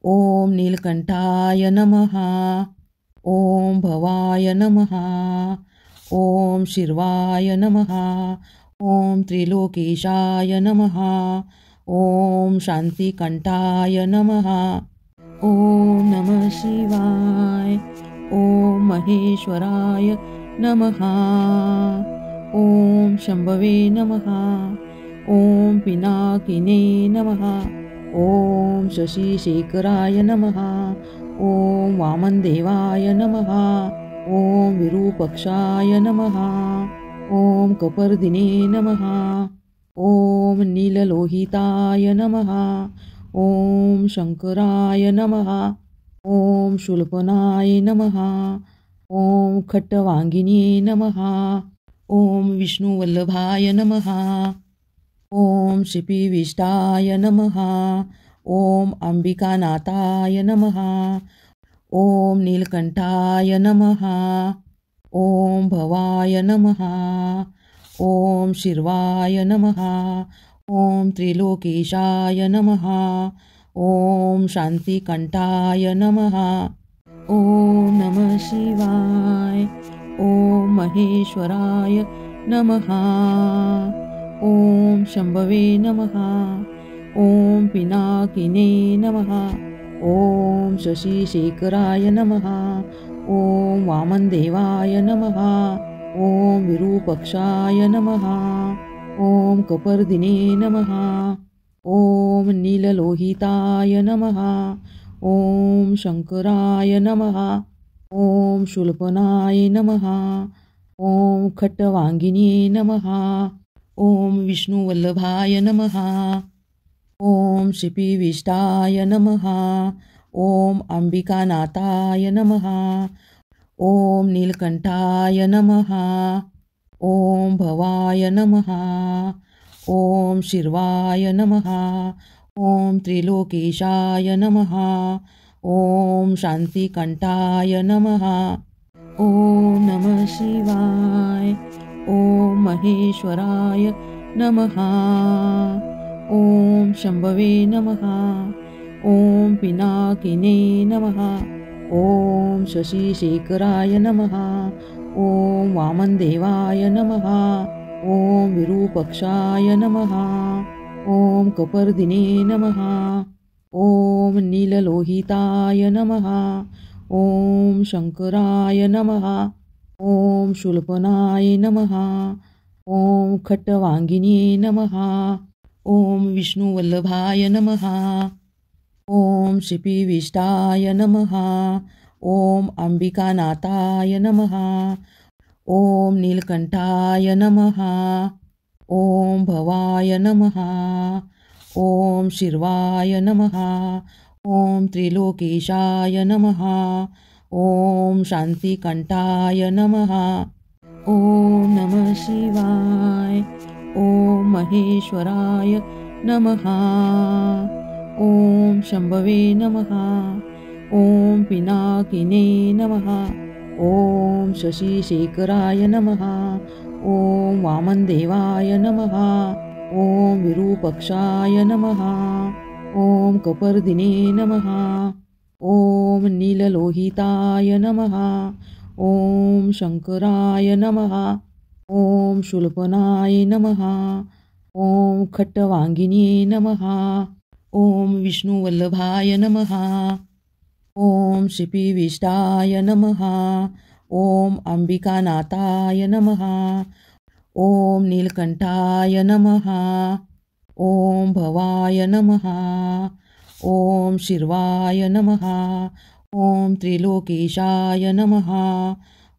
ॐ नीलकण्ठाय नमः। ॐ भवाय नमः। ॐ शिर्वाय नमः। ॐ त्रिलोकेशाय नमः। ॐ शान्तिकण्ठाय नमः। ॐ नमः शिवाय। ॐ महेश्वराय नमः। ॐ शम्भवे नमः। ॐ पिनाकिने नमः। ॐ शशिशेखराय नमः। ॐ वामनदेवाय नमः। ॐ विरूपाक्षाय नमः। ॐ कपर्दिने नमः। ॐ नीललोहिताय नमः। ॐ शङ्कराय नमः। ॐ शूलपनाय नमः। ॐ खट्टवाङ्गिने नमः। ॐ विष्णुवल्लभाय नमः। ॐ श्रीपीविष्टाय नमः। ॐ अंबिकानाथाय नमः। ॐ नीलकण्ठाय नमः। ॐ भवाय नमः। ॐ शिर्वाय नमः। ॐ त्रिलोकेशाय नमः। ॐ शान्तिकण्ठाय नमः। ॐ नमः शिवाय। ॐ महेश्वराय नमः। ॐ शम्भवे नमः। ॐ पिनाकिने नमः। ॐ शशिशेखराय नमः। ॐ वामनदेवाय नमः। ॐ विरूपाक्षाय नमः। ॐ कपर्दिने नमः। ॐ नीललोहिताय नमः। ॐ शङ्कराय नमः। ॐ शूलपनाय नमः। ॐ खट्टवाङ्गिने नमः। ॐ विष्णुवल्लभाय नमः। ॐ श्रीपीविष्टाय नमः। ॐ अंबिकानाथाय नमः। ॐ नीलकण्ठाय नमः। ॐ भवाय नमः। ॐ शिर्वाय नमः। ॐ त्रिलोकेशाय नमः। ॐ शान्तिकण्ठाय नमः। ॐ नमः शिवाय। ॐ महेश्वराय नमः। ॐ शम्भवे नमः। ॐ पिनाकिने नमः। ॐ शशिशेखराय नमः। ॐ वामनदेवाय नमः। ॐ विरूपाक्षाय नमः। ॐ कपर्दिने नमः। ॐ नीललोहिताय नमः। ॐ शङ्कराय नमः। ॐ शूलपनाय नमः। ॐ खट्टवाङ्गिने नमः। ॐ विष्णुवल्लभाय नमः। ॐ श्रीपीविष्टाय नमः। ॐ अंबिकानाथाय नमः। ॐ नीलकण्ठाय नमः। ॐ भवाय नमः। ॐ शिर्वाय नमः। ॐ त्रिलोकेशाय नमः। ॐ शान्तिकण्ठाय नमः। ॐ नमः शिवाय। ॐ महेश्वराय नमः। ॐ शम्भवे नमः। ॐ पिनाकिने नमः। ॐ शशिशेखराय नमः। ॐ वामनदेवाय नमः। ॐ विरूपाक्षाय नमः। ॐ कपर्दिने नमः। ॐ नीललोहिताय नमः। ॐ शङ्कराय नमः। ॐ शूलपनाय नमः। ॐ खट्टवाङ्गिने नमः। ॐ विष्णुवल्लभाय नमः। ॐ श्रीपीविष्टाय नमः। ॐ अंबिकानाथाय नमः। ॐ नीलकण्ठाय नमः। ॐ भवाय नमः। ॐ शिर्वाय नमः। ॐ त्रिलोकेशाय नमः।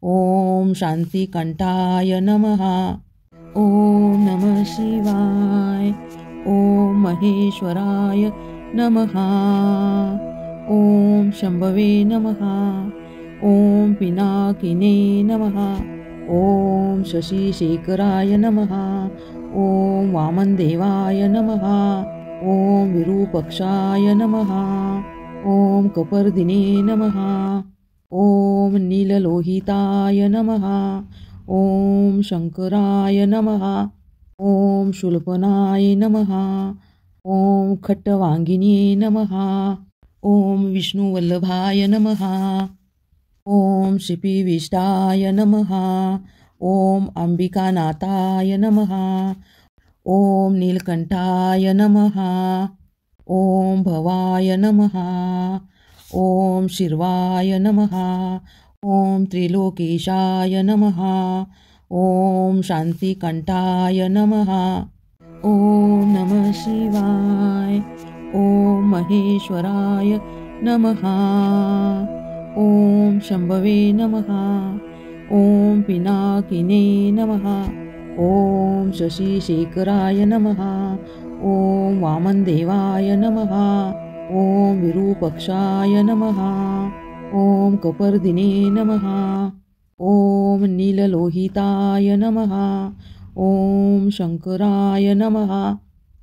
ॐ शान्तिकण्ठाय नमः। ॐ नमः शिवाय। ॐ महेश्वराय नमः। ॐ शम्भवे नमः। ॐ पिनाकिने नमः। ॐ शशिशेखराय नमः। ॐ वामनदेवाय नमः। ॐ विरूपाक्षाय नमः। ॐ कपर्दिने नमः। ॐ नीललोहिताय नमः। ॐ शङ्कराय नमः। ॐ शूलपनाय नमः। ॐ खट्टवाङ्गिने नमः। ॐ विष्णुवल्लभाय नमः। ॐ श्रीपीविष्टाय नमः। ॐ अंबिकानाथाय नमः। ॐ नीलकण्ठाय नमः। ॐ भवाय नमः। ॐ शिर्वाय नमः। ॐ त्रिलोकेशाय नमः। ॐ शान्तिकण्ठाय नमः। ॐ नमः शिवाय। ॐ महेश्वराय नमः। ॐ शम्भवे नमः। ॐ पिनाकिने नमः। ॐ शशिशेखराय नमः। ॐ वामनदेवाय नमः। ॐ विरूपाक्षाय नमः। ॐ कपर्दिने नमः। ॐ नीललोहिताय नमः। ॐ शङ्कराय नमः।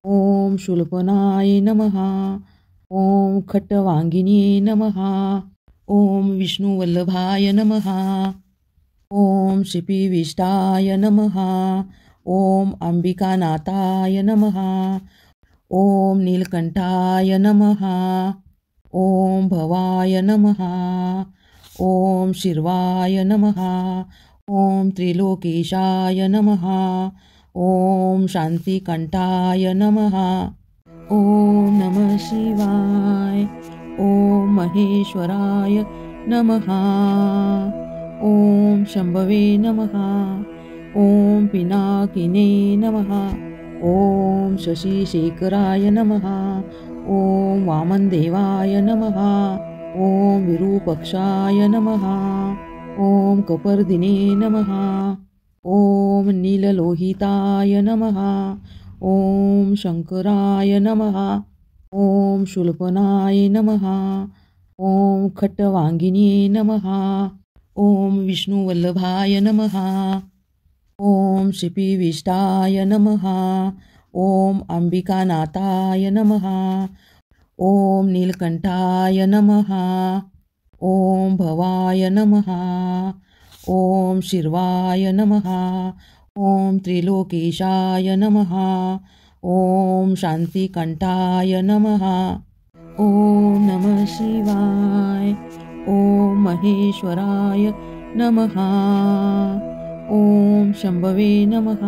ॐ शूलपनाय नमः। ॐ खट्टवाङ्गिने नमः। ॐ विष्णुवल्लभाय नमः। ॐ श्रीपीविष्टाय नमः। ॐ अंबिकानाथाय नमः। ॐ नीलकण्ठाय नमः। ॐ भवाय नमः। ॐ शिर्वाय नमः। ॐ त्रिलोकेशाय नमः। ॐ शान्तिकण्ठाय नमः। ॐ नमः शिवाय। ॐ महेश्वराय नमः। ॐ शम्भवे नमः। ॐ पिनाकिने नमः। ॐ शशिशेखराय नमः। ॐ वामनदेवाय नमः। ॐ विरूपाक्षाय नमः। ॐ कपर्दिने नमः। ॐ नीललोहिताय नमः। ॐ शङ्कराय नमः। ॐ शूलपनाय नमः। ॐ खट्टवाङ्गिने नमः। ॐ विष्णुवल्लभाय नमः। ॐ श्रीपीविष्टाय नमः। ॐ अंबिकानाथाय नमः। ॐ नीलकण्ठाय नमः। ॐ भवाय नमः। ॐ शिर्वाय नमः। ॐ त्रिलोकेशाय नमः। ॐ शान्तिकण्ठाय नमः। ॐ नमः शिवाय। ॐ महेश्वराय नमः। ॐ शम्भवे नमः।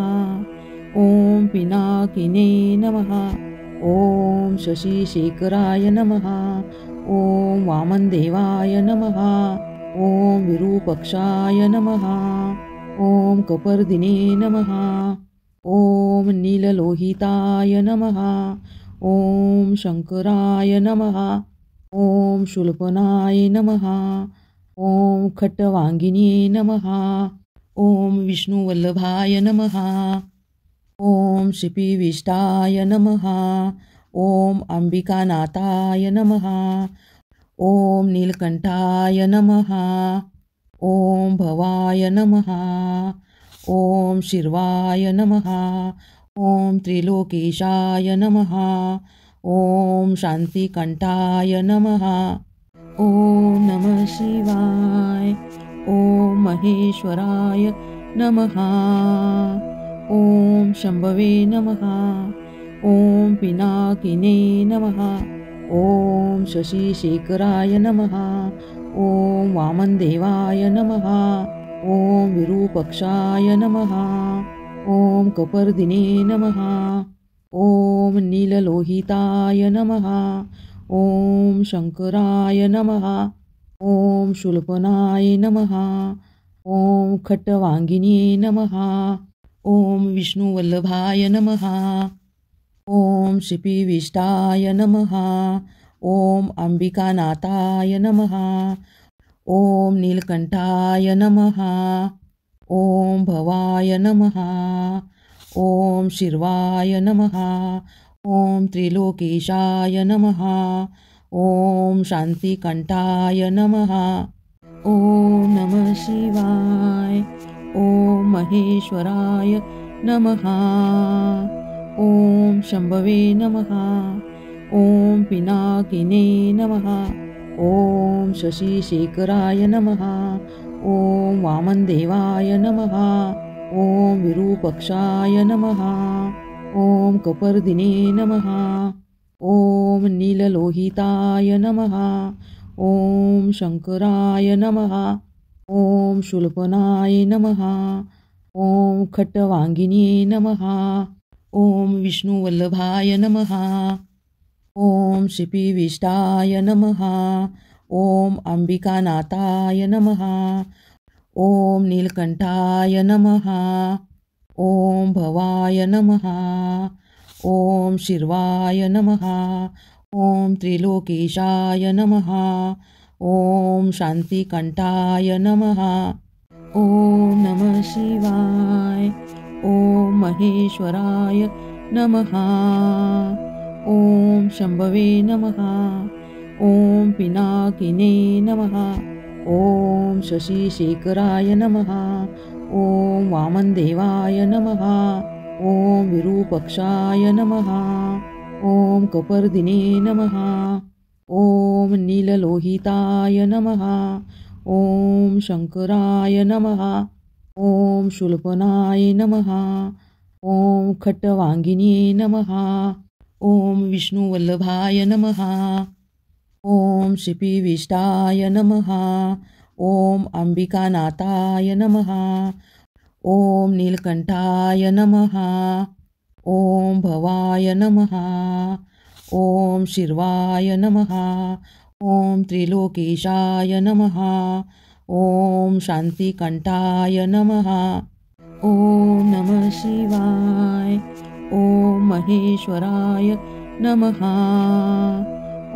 ॐ पिनाकिने नमः। ॐ शशिशेखराय नमः। ॐ वामनदेवाय नमः। ॐ विरूपाक्षाय नमः। ॐ कपर्दिने नमः। ॐ नीललोहिताय नमः। ॐ शङ्कराय नमः। ॐ शूलपनाय नमः। ॐ खट्टवाङ्गिने नमः। ॐ विष्णुवल्लभाय नमः। ॐ श्रीपीविष्टाय नमः। ॐ अंबिकानाथाय नमः। ॐ नीलकण्ठाय नमः। ॐ भवाय नमः। ॐ शिर्वाय नमः। ॐ त्रिलोकेशाय नमः। ॐ शान्तिकण्ठाय नमः। ॐ नमः शिवाय। ॐ महेश्वराय नमः। ॐ शम्भवे नमः। ॐ पिनाकिने नमः। ॐ शशिशेखराय नमः। ॐ वामनदेवाय नमः। ॐ विरूपाक्षाय नमः। ॐ कपर्दिने नमः। ॐ नीललोहिताय नमः। ॐ शङ्कराय नमः। ॐ शूलपनाय नमः। ॐ खट्टवाङ्गिने नमः। ॐ विष्णुवल्लभाय नमः। ॐ श्रीपीविष्टाय नमः। ॐ अंबिकानाथाय नमः। ॐ नीलकण्ठाय नमः। ॐ भवाय नमः। ॐ शिर्वाय नमः। ॐ त्रिलोकेशाय नमः। ॐ शान्तिकण्ठाय नमः। ॐ नमः शिवाय। ॐ महेश्वराय नमः। ॐ शम्भवे नमः। ॐ पिनाकिने नमः। ॐ शशिशेखराय नमः। ॐ वामनदेवाय नमः। ॐ विरूपाक्षाय नमः। ॐ कपर्दिने नमः। ॐ नीललोहिताय नमः। ॐ शंकराय नमः। ॐ शूलपनाय नमः। ॐ खट्टवांगिने नमः। ॐ विष्णुवल्लभाय नमः। ॐ श्रीपीविष्टाय नमः। ॐ अंबिकानाथाय नमः। ॐ नीलकंठाय नमः। ॐ भवाय नमः। ॐ शिर्वाय नमः। ॐ त्रिलोकेशाय नमः। ॐ शान्तिकंठाय नमः। ॐ नमः शिवाय। ॐ महेश्वराय नमः। ॐ शंभवे नमः। ॐ पिनाकिने नमः। ॐ शशिशेखराय नमः। ॐ वामनदेवाय नमः। ॐ विरूपाक्षाय नमः। ॐ कपर्दिने नमः। ॐ नीललोहिताय नमः। ॐ शंकराय नमः। ॐ शूलपनाय नमः। ॐ खट्टवांगिने नमः। ॐ विष्णुवल्लभाय नमः। ॐ श्रीपीविष्टाय नमः। ॐ अंबिकानाथाय नमः। ॐ नीलकंठाय नमः। ॐ भवाय नमः। ॐ शिर्वाय नमः। ॐ त्रिलोकेशाय नमः। ॐ शान्तिकंठाय नमः। ॐ नमः शिवाय। ॐ महेश्वराय नमः।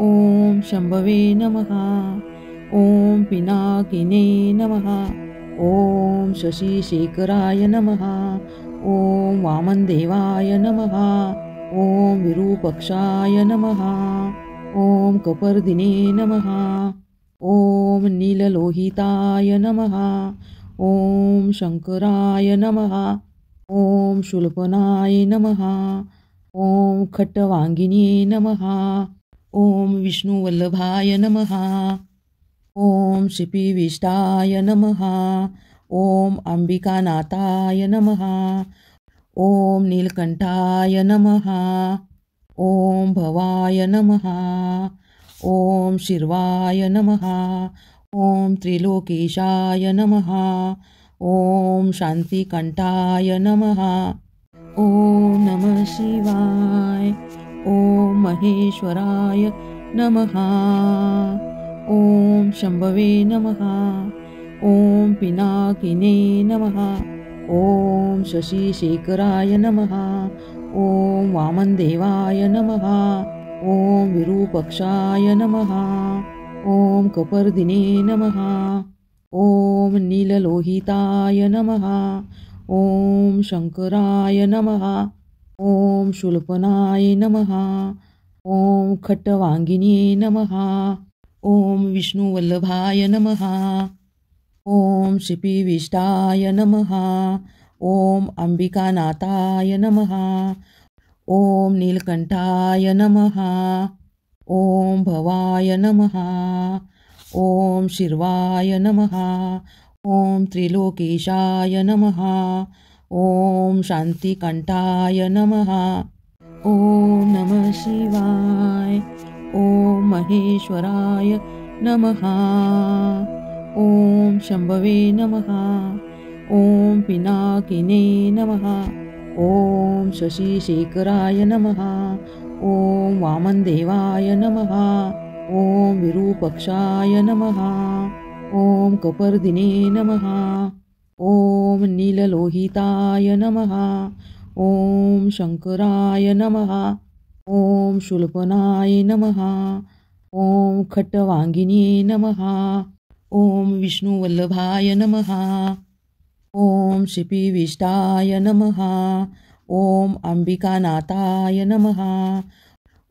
ॐ शंभवे नमः। ॐ पिनाकिने नमः। ॐ शशिशेखराय नमः। ॐ वामनदेवाय नमः। ॐ विरूपाक्षाय नमः। ॐ कपर्दिने नमः। ॐ नीललोहिताय नमः। ॐ शंकराय नमः। ॐ शूलपनाय नमः। ॐ खट्टवांगिने नमः। ॐ विष्णुवल्लभाय नमः। ॐ श्रीपीविष्टाय नमः। ॐ अंबिकानाथाय नमः। ॐ नीलकंठाय नमः। ॐ भवाय नमः। ॐ शिर्वाय नमः। ॐ त्रिलोकेशाय नमः। ॐ शान्तिकंठाय नमः। ॐ नमः शिवाय। ॐ महेश्वराय नमः। ॐ शंभवे नमः। ॐ पिनाकिने नमः। ॐ शशिशेखराय नमः। ॐ वामनदेवाय नमः। ॐ विरूपाक्षाय नमः। ॐ कपर्दिने नमः। ॐ नीललोहिताय नमः। ॐ शंकराय नमः। ॐ शूलपनाय नमः। ॐ खट्टवांगिने नमः। ॐ विष्णुवल्लभाय नमः। ॐ श्रीपीविष्टाय नमः। ॐ अंबिकानाथाय नमः। ॐ नीलकंठाय नमः। ॐ भवाय नमः। ॐ शिर्वाय नमः। ॐ त्रिलोकेशाय नमः। ॐ शान्तिकंठाय नमः। ॐ नमः शिवाय। ॐ महेश्वराय नमः। ॐ शंभवे नमः। ॐ पिनाकिने नमः। ॐ शशिशेखराय नमः। ॐ वामनदेवाय नमः। ॐ विरूपाक्षाय नमः। ॐ कपर्दिने नमः। ॐ नीललोहिताय नमः। ॐ शंकराय नमः। ॐ शूलपनाय नमः। ॐ खट्टवांगिने नमः। ॐ विष्णुवल्लभाय नमः। ॐ श्रीपीविष्टाय नमः। ॐ अंबिकानाथाय नमः।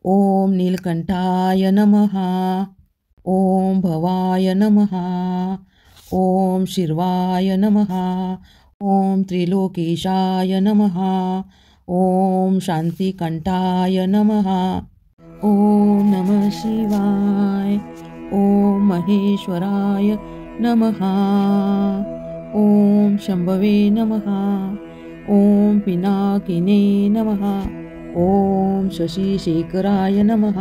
ॐ नीलकंठाय नमः। ॐ भवाय नमः। ॐ शिर्वाय नमः। ॐ त्रिलोकेशाय नमः। ॐ शान्तिकंठाय नमः। ॐ नमः शिवाय। ॐ महेश्वराय नमः। ॐ शम्भवे नमः। ॐ पिनाकिने नमः। ॐ शशिशेखराय नमः।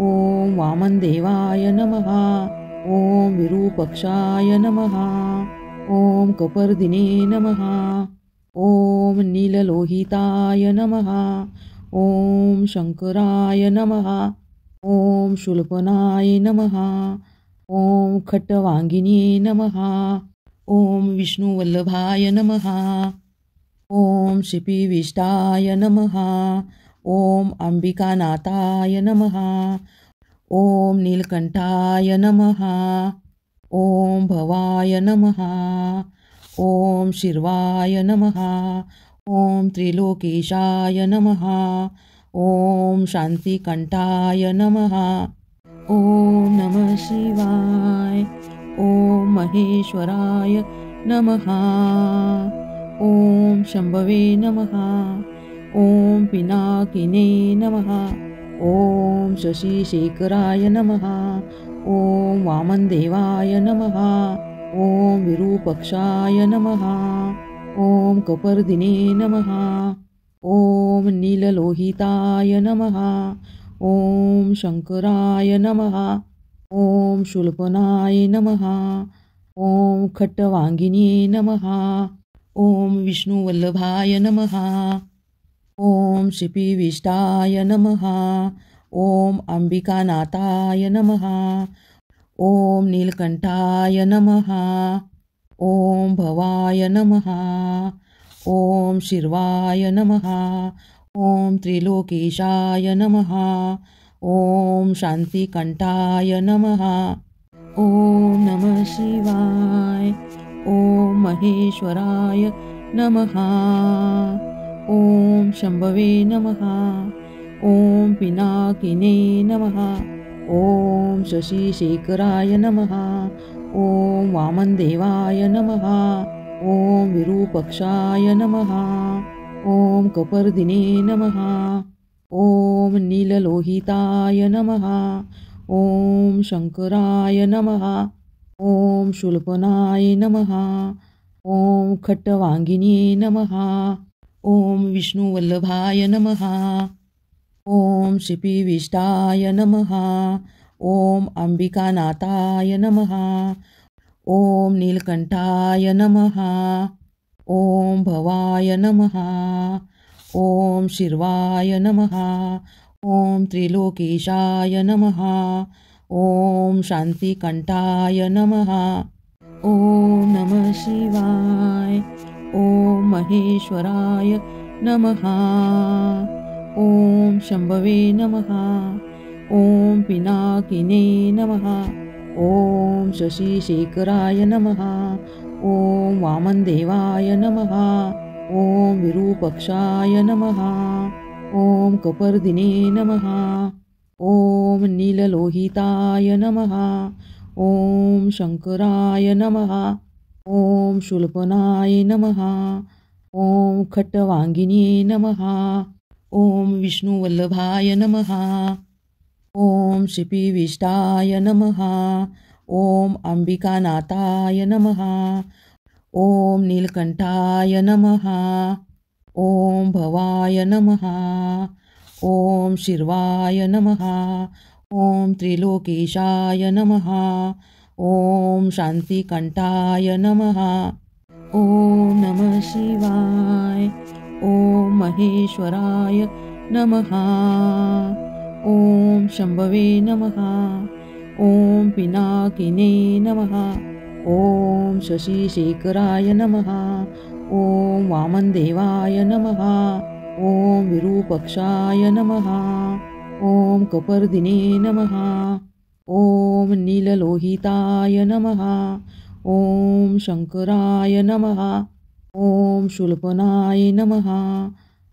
ॐ वामनदेवाय नमः। ॐ विरूपाक्षाय नमः। ॐ कपर्दिने नमः। ॐ नीललोहिताय नमः। ॐ शङ्कराय नमः। ॐ शूलपनाय नमः। ॐ खट्टवाङ्गिने नमः। ॐ विष्णुवल्लभाय नमः। ॐ शिपिविष्टाय नमः। ॐ अम्बिकानाथाय नमः। ॐ नीलकण्ठाय नमः। ॐ भवाय नमः। ॐ शिर्वाय नमः। ॐ त्रिलोकेशाय नमः। ॐ शान्तिकण्ठाय नमः। ॐ नमः शिवाय। ॐ महेश्वराय नमः। ॐ शम्भवे नमः। ॐ पिनाकिने नमः। ॐ शशिशेखराय नमः। ॐ वामनदेवाय नमः। ॐ विरूपाक्षाय नमः। ॐ कपर्दिने नमः। ॐ नीललोहिताय नमः। ॐ शङ्कराय नमः। ॐ शूलपनाय नमः। ॐ खट्टवाङ्गिने नमः। ॐ विष्णुवल्लभाय नमः। ॐ शिपिविष्टाय नमः। ॐ अम्बिकानाथाय नमः। ॐ नीलकण्ठाय नमः। ॐ भवाय नमः। ॐ शिर्वाय नमः। ॐ त्रिलोकेशाय नमः। ॐ शान्तिकण्ठाय नमः। ॐ नमः शिवाय। ॐ महेश्वराय नमः। ॐ शम्भवे नमः। ॐ पिनाकिने नमः। ॐ शशिशेखराय नमः। ॐ वामनदेवाय नमः। ॐ विरूपाक्षाय नमः। ॐ कपर्दिने नमः। ॐ नीललोहिताय नमः। ॐ शङ्कराय नमः। ॐ शूलपनाय नमः। ॐ खट्टवाङ्गिने नमः। ॐ विष्णुवल्लभाय नमः। ॐ शिपिविष्टाय नमः। ॐ अम्बिकानाथाय नमः। ॐ नीलकण्ठाय नमः। ॐ भवाय नमः। ॐ शिर्वाय नमः। ॐ त्रिलोकेशाय नमः। ॐ शान्तिकण्ठाय नमः। ॐ नमः शिवाय। ॐ महेश्वराय नमः। ॐ शम्भवे नमः। ॐ पिनाकिने नमः। ॐ शशिशेखराय नमः। ॐ वामनदेवाय नमः। ॐ विरूपाक्षाय नमः। ॐ कपर्दिने नमः। ॐ नीललोहिताय नमः। ॐ शङ्कराय नमः। ॐ शूलपनाय नमः। ॐ खट्टवाङ्गिने नमः। ॐ विष्णुवल्लभाय नमः। ॐ शिपिविष्टाय नमः। ॐ अम्बिकानाथाय नमः। ॐ नीलकण्ठाय नमः। ॐ भवाय नमः। ॐ शिर्वाय नमः। ॐ त्रिलोकेशाय नमः। ॐ शान्तिकण्ठाय नमः। ॐ नमः शिवाय। ॐ महेश्वराय नमः। ॐ शम्भवे नमः। ॐ पिनाकिने नमः। ॐ शशिशेखराय नमः। ॐ वामनदेवाय नमः। ॐ विरूपाक्षाय नमः। ॐ कपर्दिने नमः। ॐ नीललोहिताय नमः। ॐ शङ्कराय नमः। ॐ शूलपनाय नमः।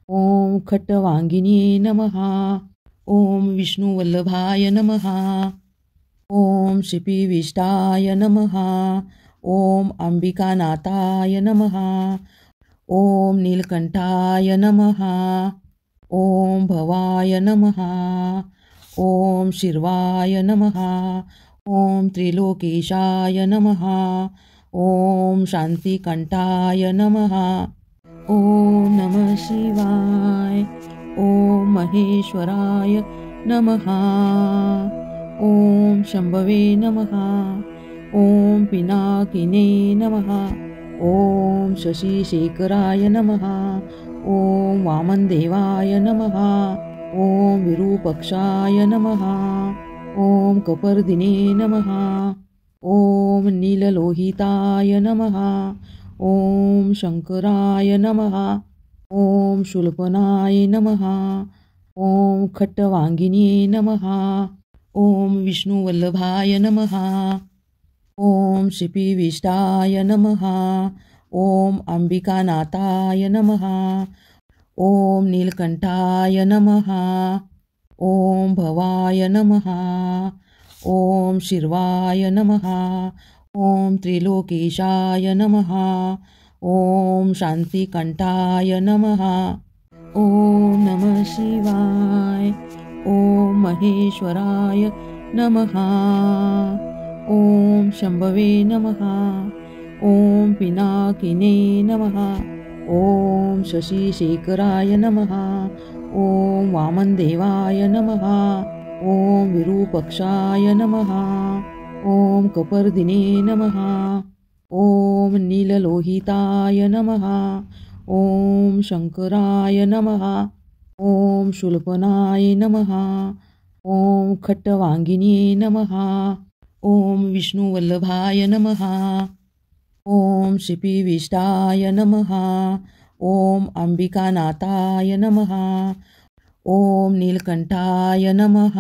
ॐ खट्टवाङ्गिने नमः। ॐ विष्णुवल्लभाय नमः। ॐ शिपिविष्टाय नमः। ॐ अम्बिकानाथाय नमः। ॐ नीलकण्ठाय नमः। ॐ भवाय नमः। ॐ शिर्वाय नमः। ॐ त्रिलोकेशाय नमः। ॐ शान्तिकण्ठाय नमः। ॐ नमः शिवाय। ॐ महेश्वराय नमः। ॐ शम्भवे नमः। ॐ पिनाकिने नमः। ॐ शशिशेखराय नमः। ॐ वामनदेवाय नमः। ॐ विरूपाक्षाय नमः। ॐ कपर्दिने नमः। ॐ नीललोहिताय नमः। ॐ शङ्कराय नमः। ॐ शूलपनाय नमः। ॐ खट्टवाङ्गिने नमः। ॐ विष्णुवल्लभाय नमः। ॐ श्रीपीविष्टाय नमः। ॐ अम्बिकानाथाय नमः। ॐ नीलकण्ठाय नमः। ॐ भवाय नमः। ॐ शिर्वाय नमः। ॐ त्रिलोकेशाय नमः। ॐ शान्तिकण्ठाय नमः। ॐ नमः शिवाय। ॐ महेश्वराय नमः। ॐ शम्भवे नमः। ॐ पिनाकिने नमः। ॐ शशिशेखराय नमः। ॐ वामनदेवाय नमः। ॐ विरूपाक्षाय नमः। ॐ कपर्दिने नमः। ॐ नीललोहिताय नमः। ॐ शङ्कराय नमः। ॐ शूलपनाय नमः। ॐ खट्टवाङ्गिने नमः। ॐ विष्णुवल्लभाय नमः। ॐ श्रीपीविष्टाय नमः। ॐ अम्बिकानाथाय नमः। ॐ नीलकण्ठाय नमः।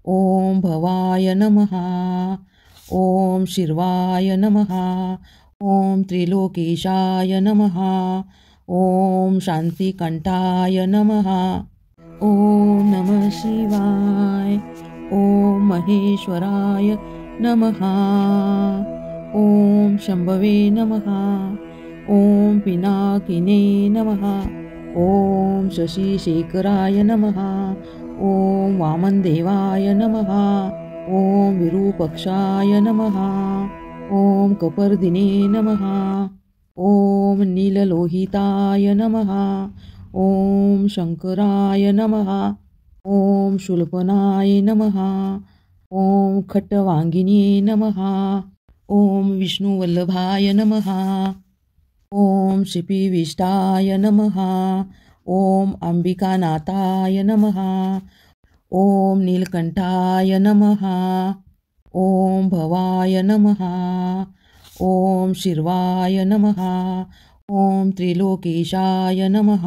ॐ भवाय नमः। ॐ शिर्वाय नमः। ॐ त्रिलोकेशाय नमः। ॐ शान्तिकण्ठाय नमः। ॐ नमः शिवाय। ॐ महेश्वराय नमः। ॐ शम्भवे नमः। ॐ पिनाकिने नमः। ॐ शशिशेखराय नमः। ॐ वामनदेवाय नमः। ॐ विरूपाक्षाय नमः। ॐ कपर्दिने नमः। ॐ नीललोहिताय नमः। ॐ शङ्कराय नमः। ॐ शूलपनाय नमः। ॐ खट्टवाङ्गिने नमः। ॐ विष्णुवल्लभाय नमः। ॐ श्रीपीविष्टाय नमः। ॐ अम्बिकानाथाय नमः। ॐ नीलकण्ठाय नमः। ॐ भवाय नमः। ॐ शिर्वाय नमः। ॐ त्रिलोकेशाय नमः।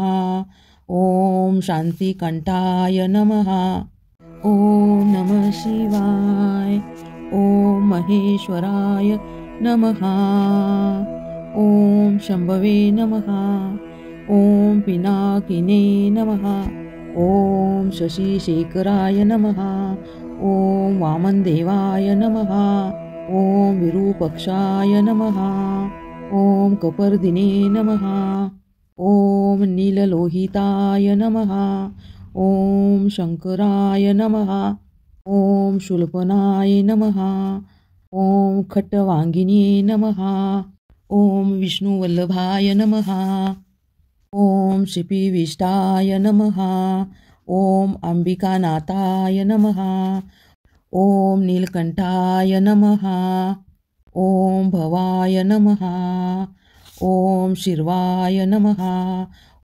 ॐ शान्तिकण्ठाय नमः। ॐ नमः शिवाय। ॐ महेश्वराय नमः। ॐ शम्भवे नमः। ॐ पिनाकिने नमः। ॐ शशिशेखराय नमः। ॐ वामनदेवाय नमः। ॐ विरूपाक्षाय नमः। ॐ कपर्दिने नमः। ॐ नीललोहिताय नमः। ॐ शङ्कराय नमः। ॐ शूलपनाय नमः। ॐ खट्टवाङ्गिने नमः। ॐ विष्णुवल्लभाय नमः। ॐ श्रीपीविष्टाय नमः। ॐ अम्बिकानाथाय नमः। ॐ नीलकण्ठाय नमः। ॐ भवाय नमः। ॐ शिर्वाय नमः।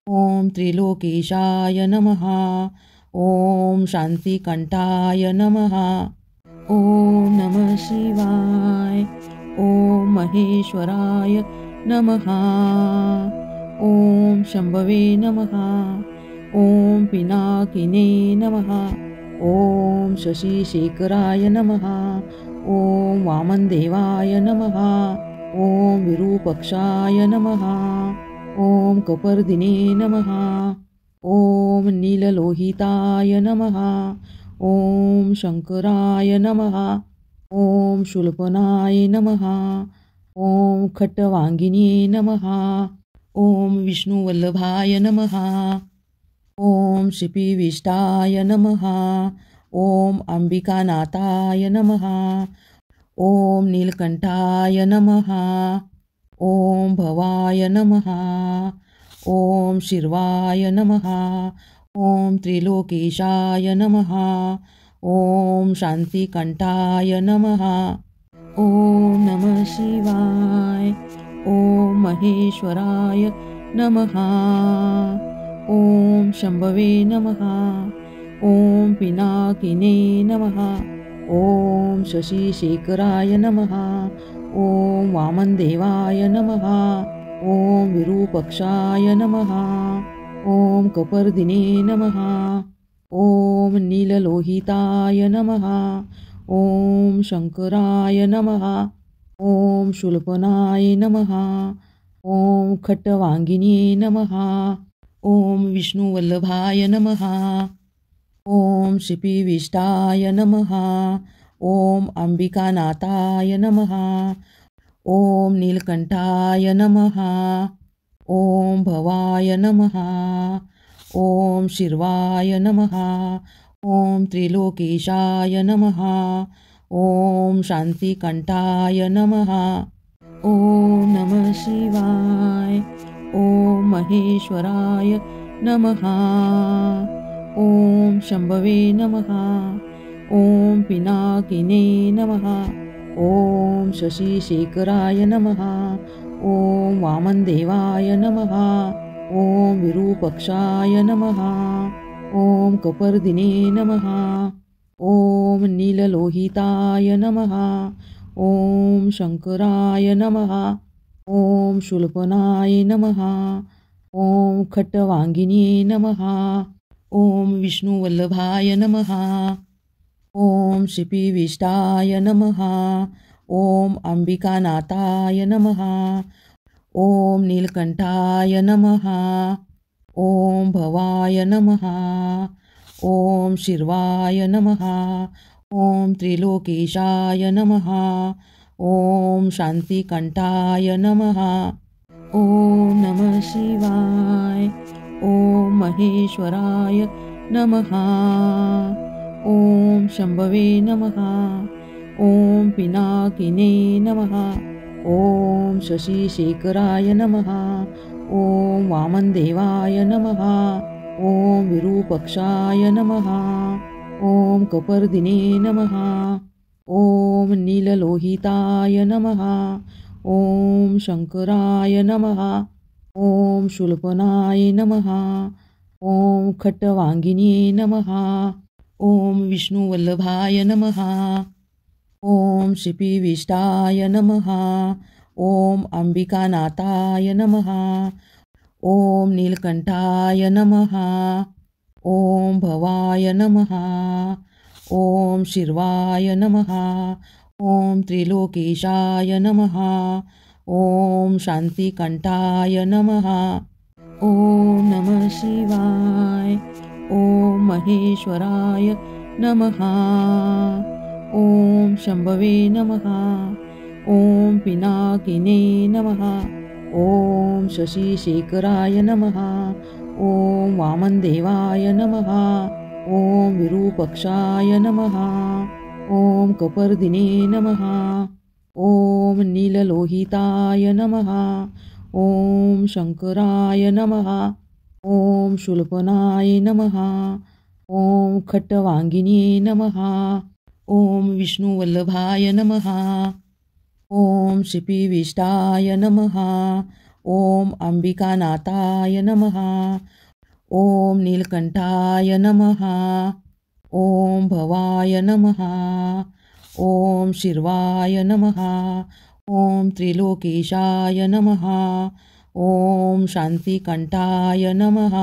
ॐ त्रिलोकेशाय नमः। ॐ शान्तिकण्ठाय नमः। ॐ नमः शिवाय। ॐ महेश्वराय नमः। ॐ शम्भवे नमः। ॐ पिनाकिने नमः। ॐ शशिशेखराय नमः। ॐ वामनदेवाय नमः। ॐ विरूपाक्षाय नमः। ॐ कपर्दिने नमः। ॐ नीललोहिताय नमः। ॐ शङ्कराय नमः। ॐ शूलपनाय नमः। ॐ खट्टवाङ्गिने नमः। ॐ विष्णुवल्लभाय नमः। ॐ श्रीपीविष्टाय नमः। ॐ अम्बिकानाथाय नमः। ॐ नीलकण्ठाय नमः। ॐ भवाय नमः। ॐ शिर्वाय नमः। ॐ त्रिलोकेशाय नमः। ॐ शान्तिकण्ठाय नमः। ॐ नमः शिवाय। ॐ महेश्वराय नमः। ॐ शम्भवे नमः। ॐ पिनाकिने नमः। ॐ शशिशेखराय नमः। ॐ वामनदेवाय नमः। ॐ विरूपाक्षाय नमः। ॐ कपर्दिने नमः। ॐ नीललोहिताय नमः। ॐ शङ्कराय नमः। ॐ शूलपनाय नमः। ॐ खट्टवाङ्गिने नमः। ॐ विष्णुवल्लभाय नमः। ॐ श्रीपीविष्टाय नमः। ॐ अम्बिकानाथाय नमः। ॐ नीलकण्ठाय नमः। ॐ भवाय नमः। ॐ शिर्वाय नमः। ॐ त्रिलोकेशाय नमः। ॐ शान्तिकण्ठाय नमः। ॐ नमः शिवाय। ॐ महेश्वराय नमः। ॐ शम्भवे नमः। ॐ पिनाकिने नमः। ॐ शशिशेखराय नमः। ॐ वामनदेवाय नमः। ॐ विरूपाक्षाय नमः। ॐ कपर्दिने नमः। ॐ नीललोहिताय नमः। ॐ शङ्कराय नमः। ॐ शूलपनाय नमः। ॐ खट्टवाङ्गिने नमः। ॐ विष्णुवल्लभाय नमः। ॐ श्रीपीविष्टाय नमः। ॐ अम्बिकानाथाय नमः। ॐ नीलकण्ठाय नमः। ॐ भवाय नमः। ॐ शिर्वाय नमः। ॐ त्रिलोकेशाय नमः। ॐ शान्तिकण्ठाय नमः। ॐ नमः शिवाय। ॐ महेश्वराय नमः। ॐ शम्भवे नमः। ॐ पिनाकिने नमः। ॐ शशिशेखराय नमः। ॐ वामनदेवाय नमः। ॐ विरूपाक्षाय नमः। ॐ कपर्दिने नमः। ॐ नीललोहिताय नमः। ॐ शङ्कराय नमः। ॐ शूलपनाय नमः। ॐ खट्टवाङ्गिने नमः। ॐ विष्णुवल्लभाय नमः। ॐ श्रीपीविष्टाय नमः। ॐ अम्बिकानाथाय नमः। ॐ नीलकण्ठाय नमः। ॐ भवाय नमः। ॐ शिर्वाय नमः। ॐ त्रिलोकेशाय नमः। ॐ शान्तिकण्ठाय नमः। ॐ नमः शिवाय। ॐ महेश्वराय नमः। ॐ शम्भवे नमः। ॐ पिनाकिने नमः। ॐ शशिशेखराय नमः। ॐ वामनदेवाय नमः। ॐ विरूपाक्षाय नमः। ॐ कपर्दिने नमः। ॐ नीललोहिताय नमः। ॐ शङ्कराय नमः। ॐ शूलपनाय नमः। ॐ खट्टवाङ्गिने नमः। ॐ विष्णुवल्लभाय नमः। ॐ श्रीपीविष्टाय नमः। ॐ अम्बिकानाथाय नमः। ॐ नीलकण्ठाय नमः। ॐ भवाय नमः। ॐ शिर्वाय नमः। ॐ त्रिलोकेशाय नमः। ॐ शान्तिकण्ठाय नमः।